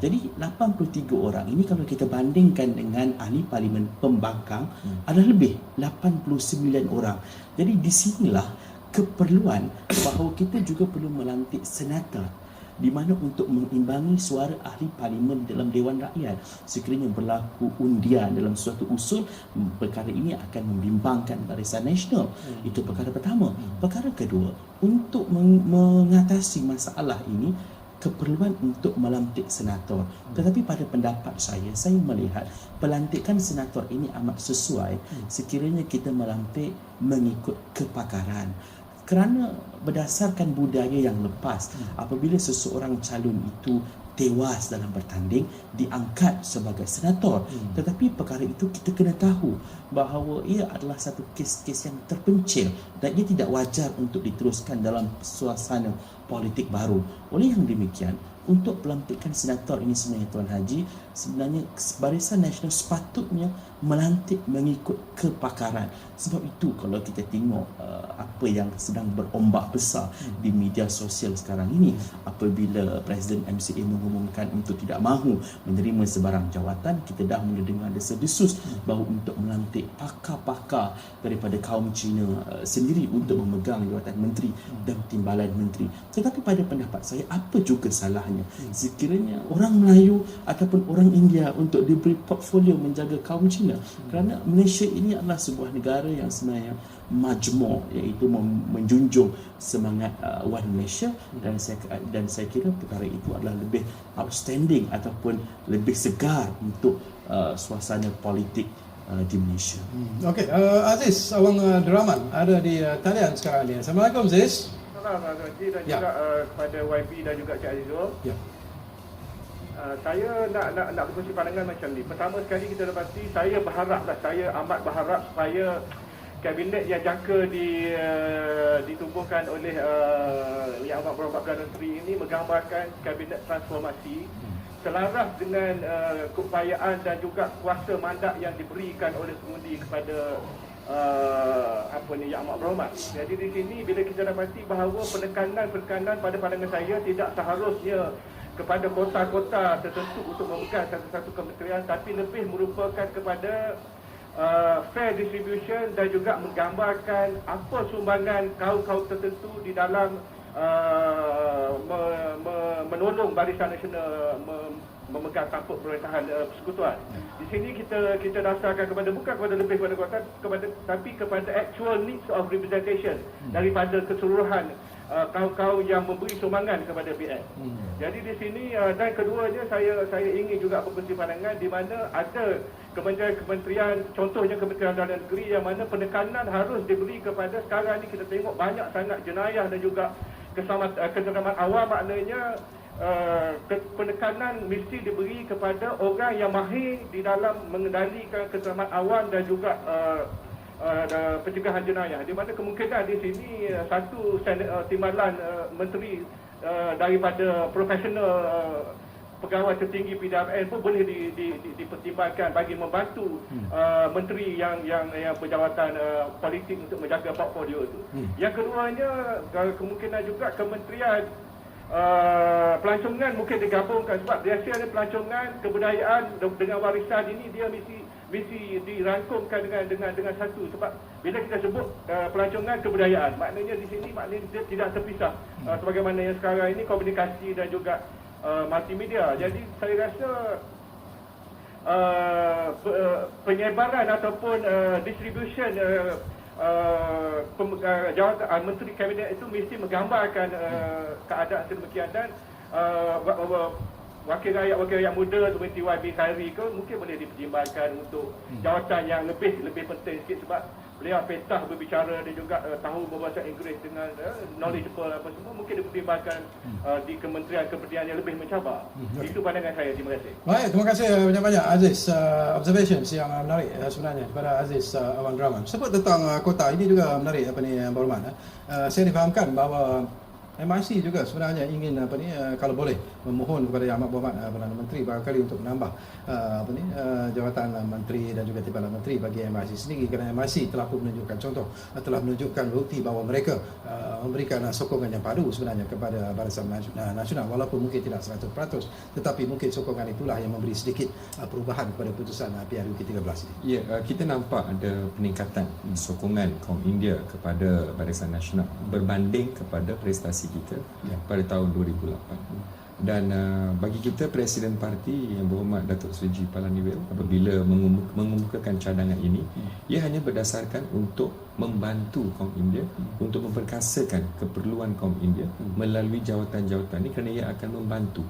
Jadi 83 orang ini kalau kita bandingkan dengan ahli parlimen pembangkang adalah lebih 89 orang. Jadi di sinilah keperluan bahawa kita juga perlu melantik senator di mana untuk mengimbangi suara ahli parlimen dalam Dewan Rakyat. Sekiranya berlaku undian dalam suatu usul, perkara ini akan membimbangkan Barisan Nasional. Itu perkara pertama. Perkara kedua, untuk mengatasi masalah ini, keperluan untuk melantik senator. Tetapi pada pendapat saya melihat pelantikan senator ini amat sesuai sekiranya kita melantik mengikut kepakaran. Kerana berdasarkan budaya yang lepas, apabila seseorang calon itu tewas dalam bertanding, diangkat sebagai senator. Tetapi perkara itu kita kena tahu bahawa ia adalah satu kes-kes yang terpencil dan ia tidak wajar untuk diteruskan dalam suasana politik baru. Oleh yang demikian, untuk pelantikan senator ini sebenarnya Tuan Haji, sebenarnya Barisan Nasional sepatutnya melantik mengikut kepakaran. Sebab itu kalau kita tengok apa yang sedang berombak besar di media sosial sekarang ini, apabila Presiden MCA mengumumkan untuk tidak mahu menerima sebarang jawatan, kita dah mula dengar desa-desus bahawa untuk melantik pakar-pakar daripada kaum Cina sendiri untuk memegang jawatan menteri dan timbalan menteri. Tetapi pada pendapat saya, apa juga salahnya sekiranya orang Melayu ataupun orang India untuk diberi portfolio menjaga kaum Cina? Kerana Malaysia ini adalah sebuah negara yang sebenarnya majmuk, iaitu menjunjung semangat One Malaysia, dan saya kira perkara itu adalah lebih outstanding ataupun lebih segar untuk suasana politik di Malaysia. Okey, Aziz Awang Deraman ada di talian sekarang ni. Assalamualaikum Aziz. Assalamualaikum Abang Haji dan juga kepada YB dan juga Cik Azizul. Ya. Saya nak berkongsi pandangan macam ni. Pertama sekali kita dapati, saya amat berharap supaya kabinet yang jangka ditubuhkan oleh Yang Amat Berhormat Perdana Menteri ini menggambarkan kabinet transformasi selaras dengan keupayaan dan juga kuasa mandat yang diberikan oleh pengundi kepada Yang Amat Berhormat. Jadi di sini bila kita dapati bahawa penekanan pada pandangan saya tidak seharusnya kepada kota-kota tertentu untuk memegang satu-satu kementerian, tapi lebih merupakan kepada fair distribution dan juga menggambarkan apa sumbangan kaum-kaum tertentu di dalam menolong Barisan Nasional memegang tampuk pemerintahan persekutuan. Di sini kita dasarkan bukan kepada lebih kepada kota, tapi kepada actual needs of representation daripada keseluruhan kaum-kaum yang memberi sumbangan kepada BN. Jadi di sini dan keduanya saya ingin juga berkongsi pandangan di mana ada kementerian, contohnya Kementerian Dalam Negeri yang mana penekanan harus diberi kepada, sekarang ni kita tengok banyak sangat jenayah dan juga keselamatan awam, maknanya penekanan mesti diberi kepada orang yang mahir di dalam mengendalikan keselamatan awan dan juga pencegahan jenayah, di mana kemungkinan di sini satu timbalan menteri daripada profesional pegawai tertinggi PDRN pun boleh dipertimbangkan bagi membantu menteri yang berjawatan politik untuk menjaga portfolio itu. Yang keduanya, kemungkinan juga kementerian pelancongan mungkin digabungkan, sebab biasanya pelancongan kebudayaan dengan warisan ini dia mesti dirangkumkan dengan satu, sebab bila kita sebut pelancongan kebudayaan, maknanya di sini maknanya dia tidak terpisah sebagaimana yang sekarang ini komunikasi dan juga multimedia. Jadi saya rasa penyebaran ataupun distribution jawatan menteri kabinet itu mesti menggambarkan keadaan sedemikian, dan wakil rakyat muda seperti YB Khairi ke mungkin boleh dipertimbangkan untuk jawatan yang lebih penting sikit, sebab beliau petah berbicara dan juga tahu berbahasa Inggeris dengan knowledgeable apa semua, mungkin dipertimbangkan di kementerian yang lebih mencabar. Itu pandangan saya. Terima kasih. Baik, terima kasih banyak-banyak Aziz. Observations yang menarik sebenarnya daripada Aziz Awan Rahman. Sebut tentang kota ini juga menarik Yang Berhormat. Saya difahamkan bahawa MIC juga sebenarnya ingin kalau boleh memohon kepada Yang Amat Berhormat Perdana Menteri barangkali untuk menambah jawatan menteri dan juga timbalan menteri bagi MIC sendiri, kerana MIC telah pun menunjukkan contoh, telah menunjukkan bukti bahawa mereka memberikan sokongan yang padu sebenarnya kepada Barisan Nasional, walaupun mungkin tidak 100%, tetapi mungkin sokongan itulah yang memberi sedikit perubahan kepada putusan PRU ke-13 ini. Ya, kita nampak ada peningkatan sokongan kaum India kepada Barisan Nasional berbanding kepada prestasi kita pada tahun 2008. Dan bagi kita, Presiden Parti Yang Berhormat Datuk Seri G. Palanivel apabila mengemukakan cadangan ini, ia hanya berdasarkan untuk membantu kaum India, untuk memperkasakan keperluan kaum India melalui jawatan-jawatan ini, kerana ia akan membantu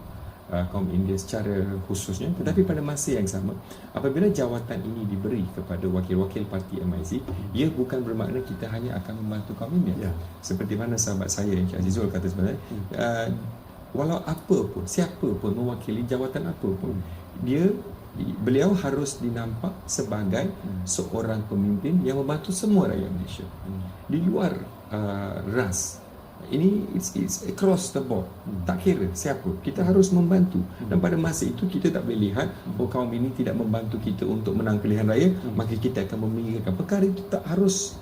kaum India secara khususnya. Tetapi pada masa yang sama, apabila jawatan ini diberi kepada wakil-wakil parti MIC, ia bukan bermakna kita hanya akan membantu kaum India. Seperti mana sahabat saya Encik Azizul kata sebenarnya, walau apa pun, siapa pun mewakili jawatan apa pun, beliau harus dinampak sebagai seorang pemimpin yang membantu semua rakyat Malaysia di luar ras. Ini it's across the board, tak kira siapa, kita harus membantu. Dan pada masa itu kita tak boleh lihat kaum ini tidak membantu kita untuk menang pilihan raya, maka kita akan memikirkan. Perkara itu tak harus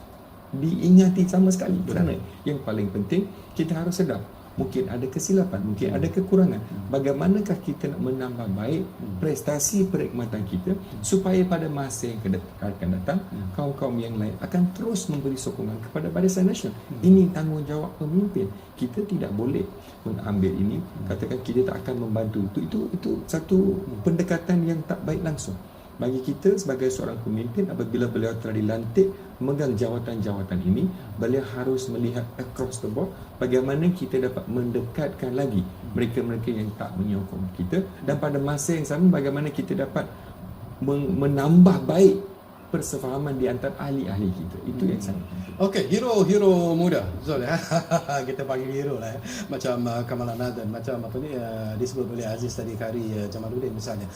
diingati sama sekali, kerana yang paling penting kita harus sedar mungkin ada kesilapan, mungkin ada kekurangan. Bagaimanakah kita nak menambah baik prestasi perkhidmatan kita supaya pada masa yang akan datang kaum-kaum yang lain akan terus memberi sokongan kepada Barisan Nasional. Ini tanggungjawab pemimpin. Kita tidak boleh mengambil ini, katakan kita tak akan membantu. Itu satu pendekatan yang tak baik langsung. Bagi kita sebagai seorang pemimpin, apabila beliau telah dilantik memegang jawatan-jawatan ini, beliau harus melihat across the board bagaimana kita dapat mendekatkan lagi mereka-mereka yang tak menyokong kita, dan pada masa yang sama bagaimana kita dapat menambah baik persefahaman di antara ahli-ahli kita. Itu yang sangat penting. Okey, hero muda Zul ya. Kita panggil hero lah ya. Macam Kamala Nathan, macam disebut oleh Aziz tadi, Khairi Jamaluddin misalnya.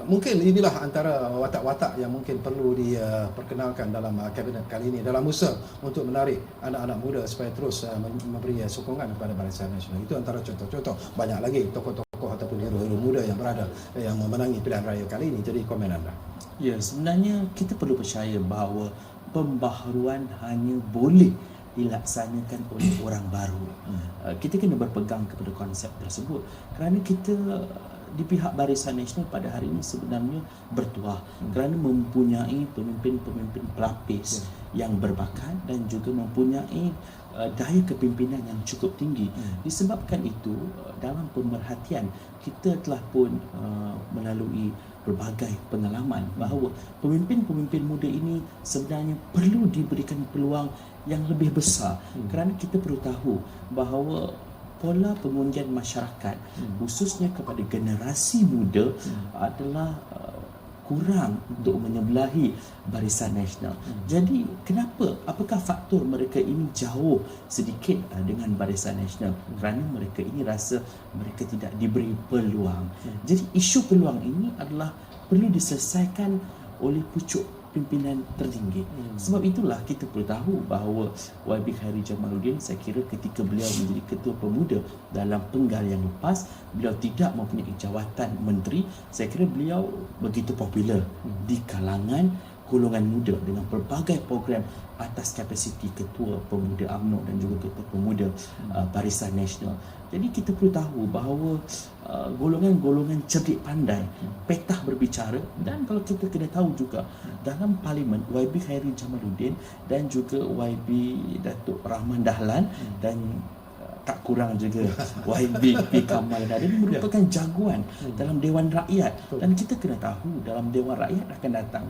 Mungkin inilah antara watak-watak yang mungkin perlu diperkenalkan dalam kabinet kali ini dalam usaha untuk menarik anak-anak muda supaya terus memberi sokongan kepada Barisan Nasional. Itu antara contoh-contoh. Banyak lagi tokoh-tokoh ataupun hero-hero muda yang berada yang memenangi pilihan raya kali ini. Jadi komen anda. Ya, sebenarnya kita perlu percaya bahawa pembaharuan hanya boleh dilaksanakan oleh orang baru. Kita kena berpegang kepada konsep tersebut, kerana kita di pihak Barisan Nasional pada hari ini sebenarnya bertuah kerana mempunyai pemimpin-pemimpin pelapis yang berbakat dan juga mempunyai daya kepimpinan yang cukup tinggi. Disebabkan itu, dalam pemerhatian kita telah pun melalui berbagai pengalaman bahawa pemimpin-pemimpin muda ini sebenarnya perlu diberikan peluang yang lebih besar, kerana kita perlu tahu bahawa pola pengundian masyarakat khususnya kepada generasi muda adalah kurang untuk menyebelahi Barisan Nasional. Jadi kenapa? Apakah faktor mereka ini jauh sedikit dengan Barisan Nasional? Kerana mereka ini rasa mereka tidak diberi peluang. Jadi isu peluang ini adalah perlu diselesaikan oleh pucuk pimpinan tertinggi. Sebab itulah kita perlu tahu bahawa YB Khairi Jamaluddin, saya kira ketika beliau menjadi ketua pemuda dalam penggal yang lepas, beliau tidak mempunyai jawatan menteri. Saya kira beliau begitu popular di kalangan golongan muda dengan pelbagai program atas kapasiti ketua pemuda UMNO dan juga ketua pemuda Barisan Nasional. Jadi kita perlu tahu bahawa golongan-golongan cerdik pandai petah berbicara, dan kalau kita kena tahu juga dalam parlimen YB Khairi Jamaluddin dan juga YB Datuk Rahman Dahlan dan tak kurang juga YB P. Kamal Nordin merupakan jagoan dalam Dewan Rakyat. Dan kita kena tahu dalam Dewan Rakyat akan datang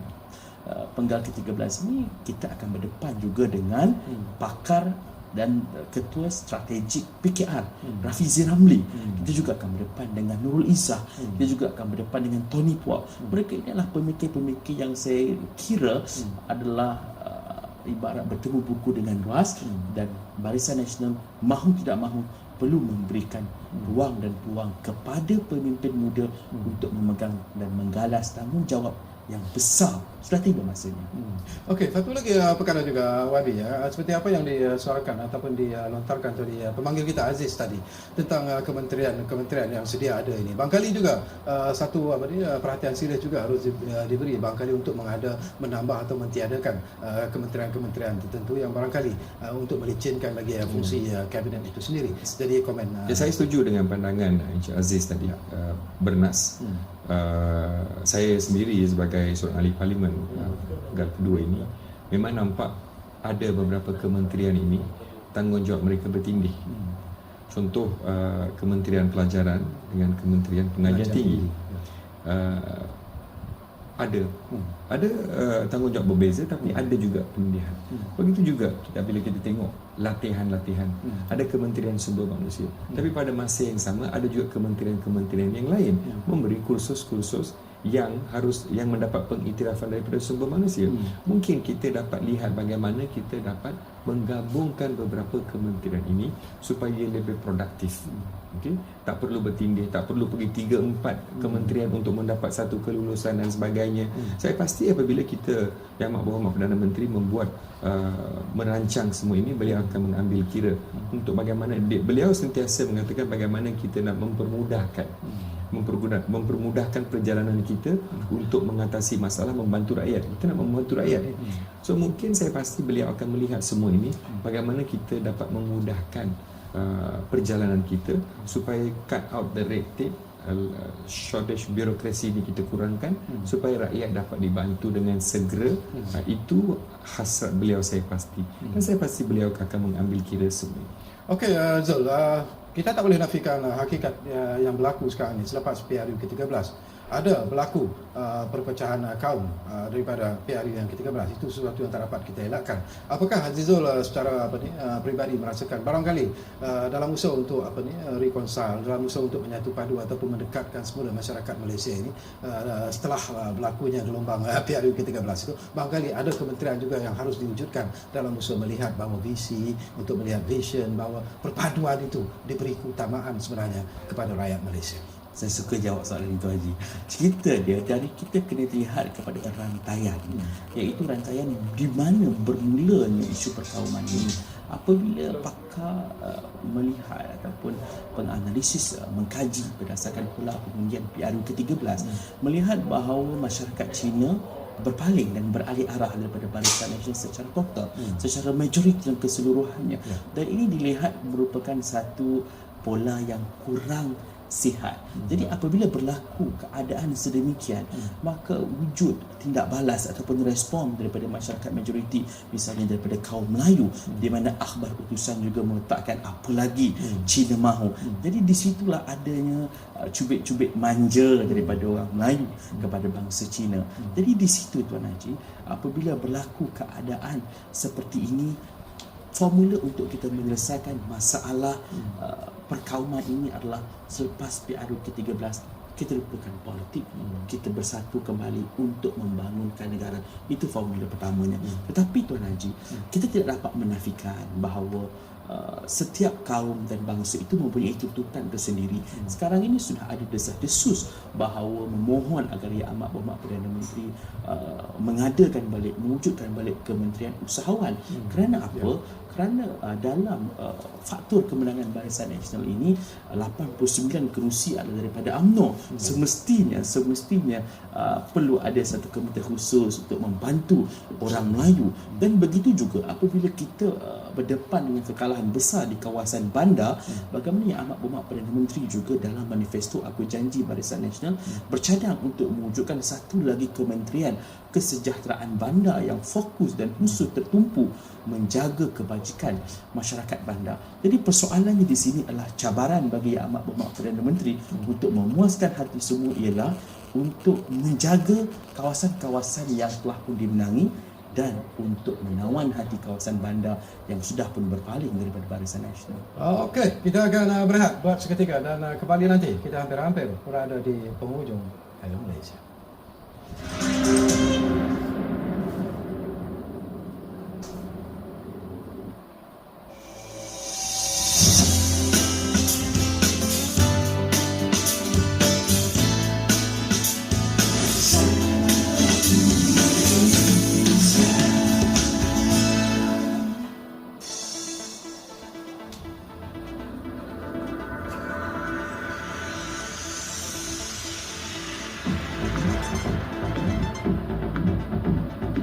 penggal ke-13 ini, kita akan berdepan juga dengan pakar dan ketua strategik PKR Rafizi Ramli. Kita juga akan berdepan dengan Nurul Izzah. Kita juga akan berdepan dengan Tony Puak. Mereka ini adalah pemikir-pemikir yang saya kira adalah ibarat bertemu buku dengan luas, dan Barisan Nasional mahu tidak mahu perlu memberikan ruang dan peluang kepada pemimpin muda untuk memegang dan menggalas tanggungjawab yang besar. Sudah tiba masanya. Okey, satu lagi perkara juga Wadi, ya, seperti apa yang disuarakan ataupun dilontarkan oleh pemanggil kita Aziz tadi tentang kementerian yang sedia ada ini. Barangkali juga satu perhatian serius juga harus diberi barangkali untuk menambah atau mentiadakan kementerian-kementerian tertentu yang barangkali untuk melicinkan lagi fungsi kabinet itu sendiri. Jadi komen. Saya setuju dengan pandangan Encik Aziz tadi, bernas. Saya sendiri sebagai seorang ahli parlimen penggal kedua ini memang nampak ada beberapa kementerian ini tanggungjawab mereka bertindih. Contoh Kementerian Pelajaran dengan Kementerian Pengajian Tinggi. Ada tanggungjawab berbeza, tapi ada juga pendidikan. Begitu juga bila kita tengok latihan-latihan, ada Kementerian Sumber Manusia, tapi pada masa yang sama ada juga kementerian-kementerian yang lain memberi kursus-kursus yang mendapat pengiktirafan daripada sumber manusia. Mungkin kita dapat lihat bagaimana kita dapat menggabungkan beberapa kementerian ini supaya lebih produktif. Okey, tak perlu bertindih, tak perlu pergi 3-4 kementerian untuk mendapat satu kelulusan dan sebagainya. Saya pasti apabila kita Yang Amat Berhormat Perdana Menteri membuat merancang semua ini, beliau akan mengambil kira untuk bagaimana beliau sentiasa mengatakan bagaimana kita nak mempermudahkan perjalanan kita untuk mengatasi masalah, membantu rakyat. Kita nak membantu rakyat. So mungkin saya pasti beliau akan melihat semua ini, bagaimana kita dapat memudahkan perjalanan kita supaya cut out the red tape, shortage birokrasi ini kita kurangkan supaya rakyat dapat dibantu dengan segera. Itu hasrat beliau, saya pasti. Dan saya pasti beliau akan mengambil kira semua ini. Okey, Zul, kita tak boleh nafikan hakikat yang berlaku sekarang ini selepas PRU ke-13. Ada berlaku perpecahan kaum daripada PRU yang ke-13. Itu sesuatu yang tak dapat kita elakkan. Apakah Azizul secara peribadi merasakan barangkali dalam usaha untuk reconcile, dalam usaha untuk menyatu padu ataupun mendekatkan semula masyarakat Malaysia ini setelah berlakunya gelombang PRU ke-13 itu, barangkali ada kementerian juga yang harus diwujudkan dalam usaha melihat bahawa visi, untuk melihat vision, bahawa perpaduan itu diberi keutamaan sebenarnya kepada rakyat Malaysia. Saya suka jawab soalan itu, Haji. Cerita dia dari kita kena lihat kepada rantaian, iaitu rantaian di mana bermulanya isu perkauman ini. Apabila pakar melihat ataupun penganalisis mengkaji berdasarkan pula pengujian PRU ke-13, melihat bahawa masyarakat Cina berpaling dan beralih arah daripada Barisan Nasional secara total, secara majoriti dan keseluruhannya. Dan ini dilihat merupakan satu pola yang kurang sihat. Jadi apabila berlaku keadaan sedemikian, maka wujud tindak balas ataupun respon daripada masyarakat majoriti, misalnya daripada kaum Melayu, di mana akhbar utusan juga meletakkan apa lagi Cina mahu. Jadi di situlah adanya cubit-cubit manja daripada orang Melayu kepada bangsa Cina. Jadi di situ, Tuan Haji, apabila berlaku keadaan seperti ini, formula untuk kita menyelesaikan masalah perkauman ini adalah selepas PRU ke-13 kita lupakan politik, kita bersatu kembali untuk membangunkan negara. Itu formula pertamanya. Tetapi Tuan Haji, kita tidak dapat menafikan bahawa setiap kaum dan bangsa itu mempunyai tuntutan tersendiri. Sekarang ini sudah ada desas-desus bahawa memohon agar Yang Amat Berhormat Perdana Menteri mengadakan balik, mewujudkan balik Kementerian Usahawan. Kerana apa? Kerana dalam faktor kemenangan Barisan Nasional ini 89 kerusi adalah daripada UMNO. Semestinya perlu ada satu kementerian khusus untuk membantu orang Melayu. Dan begitu juga apabila kita berdepan dengan kekalahan besar di kawasan bandar, bagaimana Yang Amat Berhormat Perdana Menteri juga dalam manifesto Aku Janji Barisan Nasional bercadang untuk mewujudkan satu lagi kementerian kesejahteraan bandar yang fokus dan khusus tertumpu menjaga kebajikan masyarakat bandar. Jadi persoalannya di sini adalah cabaran bagi Yang Amat Berhormat Perdana Menteri untuk memuaskan hati semua ialah untuk menjaga kawasan-kawasan yang telah pun dimenangi dan untuk menawan hati kawasan bandar yang sudah pun berpaling daripada Barisan Nasional. Okey, kita akan berehat buat seketika dan kembali nanti. Kita hampir-hampir berada di penghujung Hello Malaysia.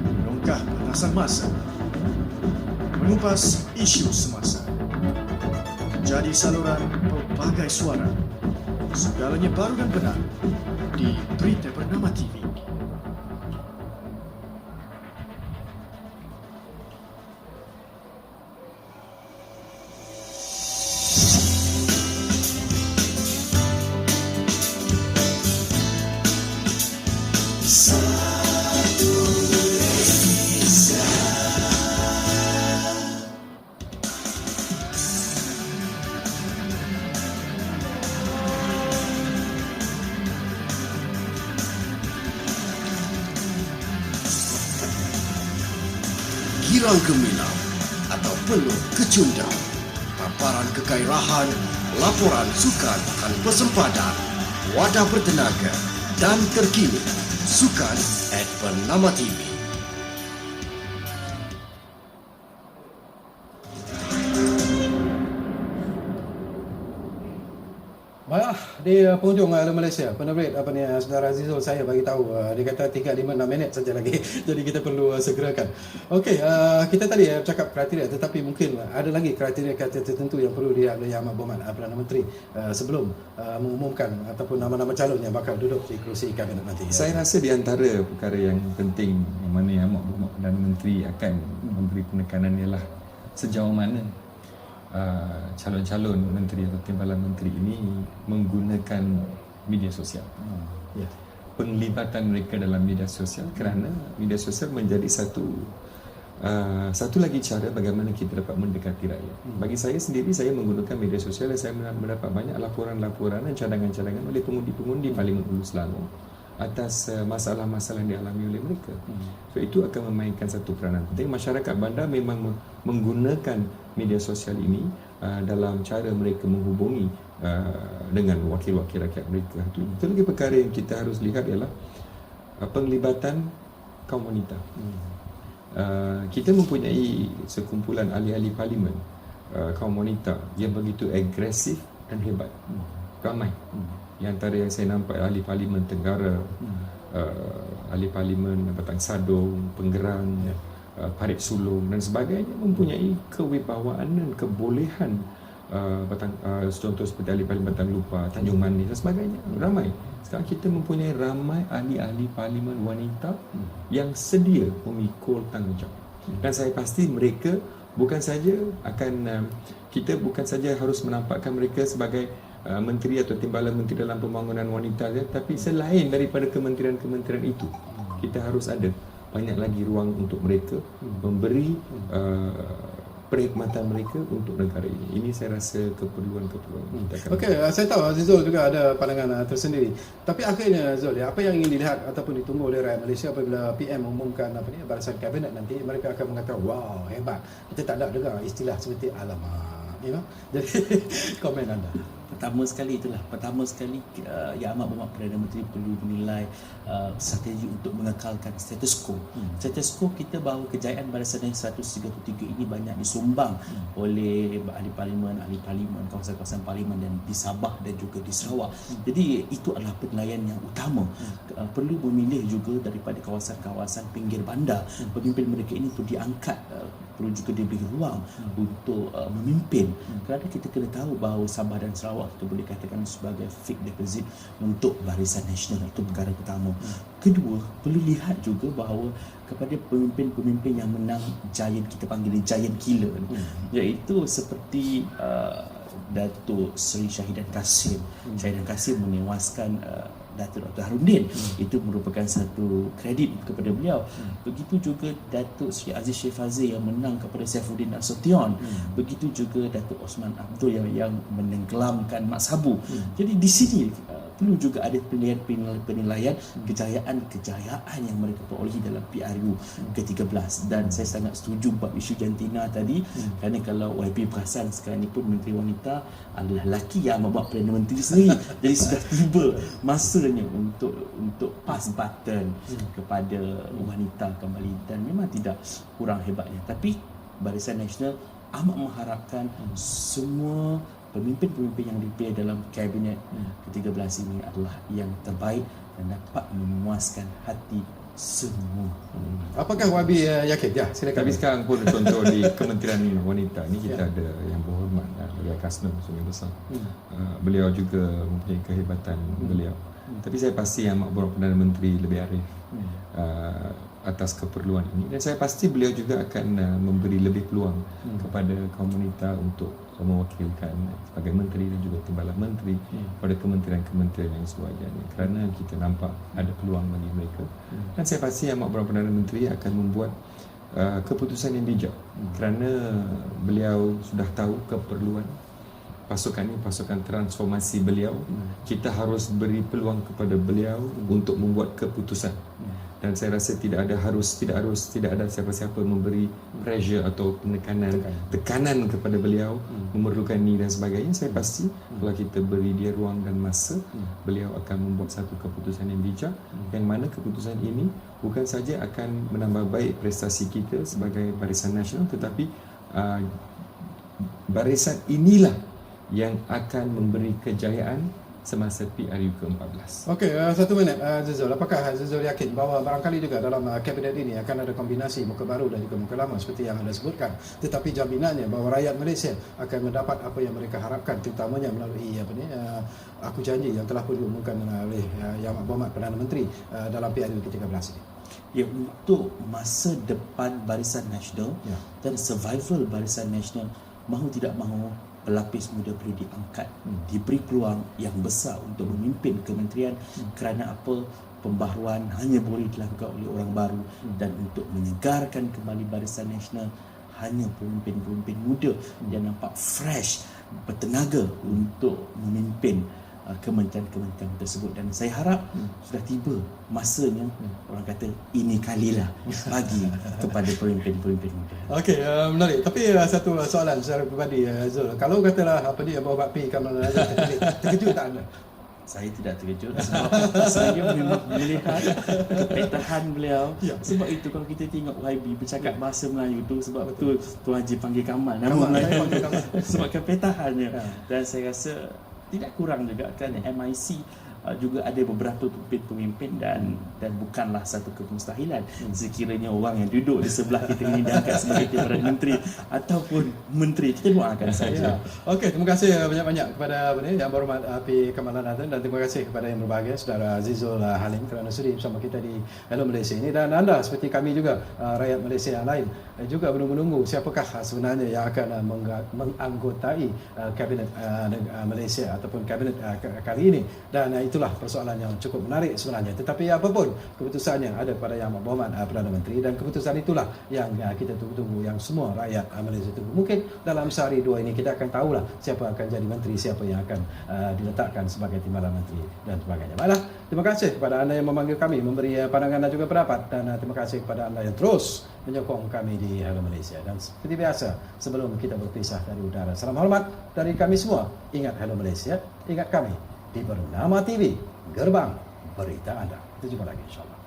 Menongkah batasan masa, mengupas isu semasa, menjadi saluran pelbagai suara, segalanya baru dan benar di Berita Bernama TV. Girang gemilang atau penuh kecundang, paparan kegairahan, laporan sukan tanpa sempadan, wadah bertenaga dan terkini, Sukan @Bernama TV. Baiklah, di penghujung Hello Malaysia, penerbit saudara Azizul saya bagi tahu dia kata 3-5-6 minit saja lagi. Jadi kita perlu segerakan. Okey, kita tadi bercakap kriteria, tetapi mungkin ada lagi kriteria-kriteria tertentu yang perlu dilihat oleh Yang Amat Berhormat Perdana Menteri sebelum mengumumkan ataupun nama-nama calon yang bakal duduk di kerusi kabinet nanti. Saya rasa di antara perkara yang penting yang mana Yang Amat Berhormat Perdana Menteri akan memberi penekanan ialah sejauh mana calon-calon menteri atau timbalan menteri ini menggunakan media sosial. Penglibatan mereka dalam media sosial, kerana media sosial menjadi satu lagi cara bagaimana kita dapat mendekati rakyat. Bagi saya sendiri, saya menggunakan media sosial dan saya mendapat banyak laporan-laporan dan cadangan-cadangan oleh pengundi-pengundi Parlimen Hulu Selangor atas masalah-masalah yang dialami oleh mereka. So itu akan memainkan satu peranan penting. Masyarakat bandar memang menggunakan media sosial ini dalam cara mereka menghubungi dengan wakil-wakil rakyat mereka. Itu lagi perkara yang kita harus lihat ialah penglibatan kaum wanita. Kita mempunyai sekumpulan ahli-ahli parlimen kaum wanita yang begitu agresif dan hebat. Ramai. Di antara yang saya nampak ahli parlimen Tenggara, ahli parlimen Batang Sadong, Penggerang, Parit Sulong dan sebagainya mempunyai kewibawaan dan kebolehan. Contoh seperti ahli parlimen Batang Lupa, Tanjung Manis dan sebagainya. Ramai. Sekarang kita mempunyai ramai ahli-ahli parlimen wanita yang sedia memikul tanggungjawab. Dan saya pasti mereka bukan saja kita bukan saja harus menampakkan mereka sebagai menteri atau timbalan menteri dalam pembangunan wanita saja, tapi selain daripada kementerian-kementerian itu, kita harus ada banyak lagi ruang untuk mereka memberi perkhidmatan mereka untuk negara ini. Ini saya rasa keperluan kita akan. Okey, saya tahu Zul juga ada pandangan tersendiri. Tapi akhirnya Zul, apa yang ingin dilihat ataupun ditunggu oleh rakyat Malaysia apabila PM umumkan barisan kabinet nanti, mereka akan mengatakan wow, hebat. Kita tak ada dengar istilah seperti alamak, Jadi komen anda. Pertama sekali Yang Amat Berhormat Perdana Menteri perlu menilai strategi untuk mengekalkan status quo. Status quo kita bahawa kejayaan Barisan Nasional 133 ini banyak disumbang oleh ahli parlimen, kawasan-kawasan parlimen dan di Sabah dan juga di Sarawak. Jadi itu adalah penilaian yang utama. Perlu memilih juga daripada kawasan-kawasan pinggir bandar. Pemimpin mereka ini perlu diangkat, perlu juga diberi ruang untuk memimpin. Kerana kita kena tahu bahawa Sabah dan Sarawak itu boleh katakan sebagai fake deposit untuk Barisan Nasional. Itu perkara pertama. Kedua, perlu lihat juga bahawa kepada pemimpin-pemimpin yang menang giant, kita panggil dia giant killer, iaitu seperti Datuk Seri Syahidan Kasim. Syahidan Kasim menewaskan Datuk Dr. Harudin. Itu merupakan satu kredit kepada beliau. Begitu juga Datuk Seri Aziz Syed Fazil yang menang kepada Saifuddin Nasution. Begitu juga Datuk Osman Abdul yang menenggelamkan Mat Sabu. Jadi di sini perlu juga ada penilaian kejayaan yang mereka perolehi dalam PRU ke-13. Dan saya sangat setuju bab isu jantina tadi, kerana kalau YB perasan sekarang ni pun Menteri Wanita adalah lelaki yang Amat Perdana Menteri sendiri. Jadi sudah tiba masanya untuk pass button kepada wanita kembali, dan memang tidak kurang hebatnya. Tapi Barisan Nasional amat mengharapkan semua pemimpin-pemimpin yang dipilih dalam kabinet ke-13 ini adalah yang terbaik dan dapat memuaskan hati semua. Apakah YB yakin? Ya, silakan. Tapi sekarang pun contoh di Kementerian Wanita ni kita ada yang berhormat Beliau Kasnum Sungai Besar. Beliau juga mempunyai kehebatan beliau. Tapi saya pasti Yang Amat Perdana Menteri lebih arif atas keperluan ini, dan saya pasti beliau juga akan memberi lebih peluang kepada kaum wanita untuk mewakilkan sebagai menteri dan juga timbalan menteri pada kementerian-kementerian yang sewajarnya, kerana kita nampak ada peluang bagi mereka. Dan saya pasti Yang Amat Perdana Menteri akan membuat keputusan yang bijak, kerana beliau sudah tahu keperluan pasukan ini, pasukan transformasi beliau. Kita harus beri peluang kepada beliau untuk membuat keputusan. Dan saya rasa tidak ada siapa-siapa memberi pressure atau tekanan kepada beliau memerlukan ini dan sebagainya. Saya pasti kalau kita beri dia ruang dan masa, beliau akan membuat satu keputusan yang bijak, yang mana keputusan ini bukan saja akan menambah baik prestasi kita sebagai Barisan Nasional, tetapi barisan inilah yang akan memberi kejayaan semasa PRU ke-14. Okey, 1 minit Zul. Apakah Zul yakin bahawa barangkali juga dalam kabinet ini akan ada kombinasi muka baru dan juga muka lama seperti yang anda sebutkan, tetapi jaminannya bahawa rakyat Malaysia akan mendapat apa yang mereka harapkan, terutamanya melalui aku janji yang telah pun diumumkan oleh Yang Amat Berhormat Perdana Menteri dalam PRU ke-13 ini? Ya, untuk masa depan Barisan Nasional dan survival Barisan Nasional, mahu tidak mahu pelapis muda perlu diangkat, diberi peluang yang besar untuk memimpin kementerian. Kerana apa? Pembaharuan hanya boleh dilakukan oleh orang baru, dan untuk menyegarkan kembali Barisan Nasional hanya pemimpin-pemimpin muda yang nampak fresh, bertenaga untuk memimpin kementerian-kementerian tersebut. Dan saya harap sudah tiba masanya, orang kata ini kalilah bagi kepada pemimpin-pemimpin muda. Okey, menarik. Tapi satu soalan secara peribadi, Zul. Kalau katalah Abang P Kamal Nazar terkejut tak anda? Saya tidak terkejut sebab saya memang melihat kepetahan beliau. Sebab itu kalau kita tengok YB bercakap bahasa Melayu tu, sebab betul Tuan Haji panggil Kamal, nama Melayu sebab kepetahannya. Dan saya rasa tidak kurang juga kerana MIC juga ada beberapa pemimpin dan bukanlah satu kemustahilan sekiranya orang yang duduk di sebelah kita ini diangkat sebagai timbalan menteri ataupun menteri. Kita doakan saja. Okey, terima kasih banyak-banyak kepada Yang Berhormat P Kamal Nazar, dan terima kasih kepada yang berbahagia Saudara Azizul Halim kerana sudi bersama kita di Hello Malaysia ini. Dan anda seperti kami juga, rakyat Malaysia yang lain juga menunggu siapakah sebenarnya yang akan menganggotai kabinet Malaysia ataupun kabinet kali ini. Dan itu itulah persoalan yang cukup menarik sebenarnya. Tetapi apapun keputusannya ada pada Yang Amat Berhormat Perdana Menteri, dan keputusan itulah yang kita tunggu-tunggu, yang semua rakyat Malaysia tunggu. Mungkin dalam sehari dua ini kita akan tahulah siapa akan jadi menteri, siapa yang akan diletakkan sebagai timbalan menteri dan sebagainya. Baiklah, terima kasih kepada anda yang memanggil kami, memberi pandangan dan juga pendapat, dan terima kasih kepada anda yang terus menyokong kami di Hello Malaysia. Dan seperti biasa, sebelum kita berpisah dari udara, salam hormat dari kami semua. Ingat Hello Malaysia, ingat kami di Bernama TV, gerbang berita anda. Kita jumpa lagi insyaAllah.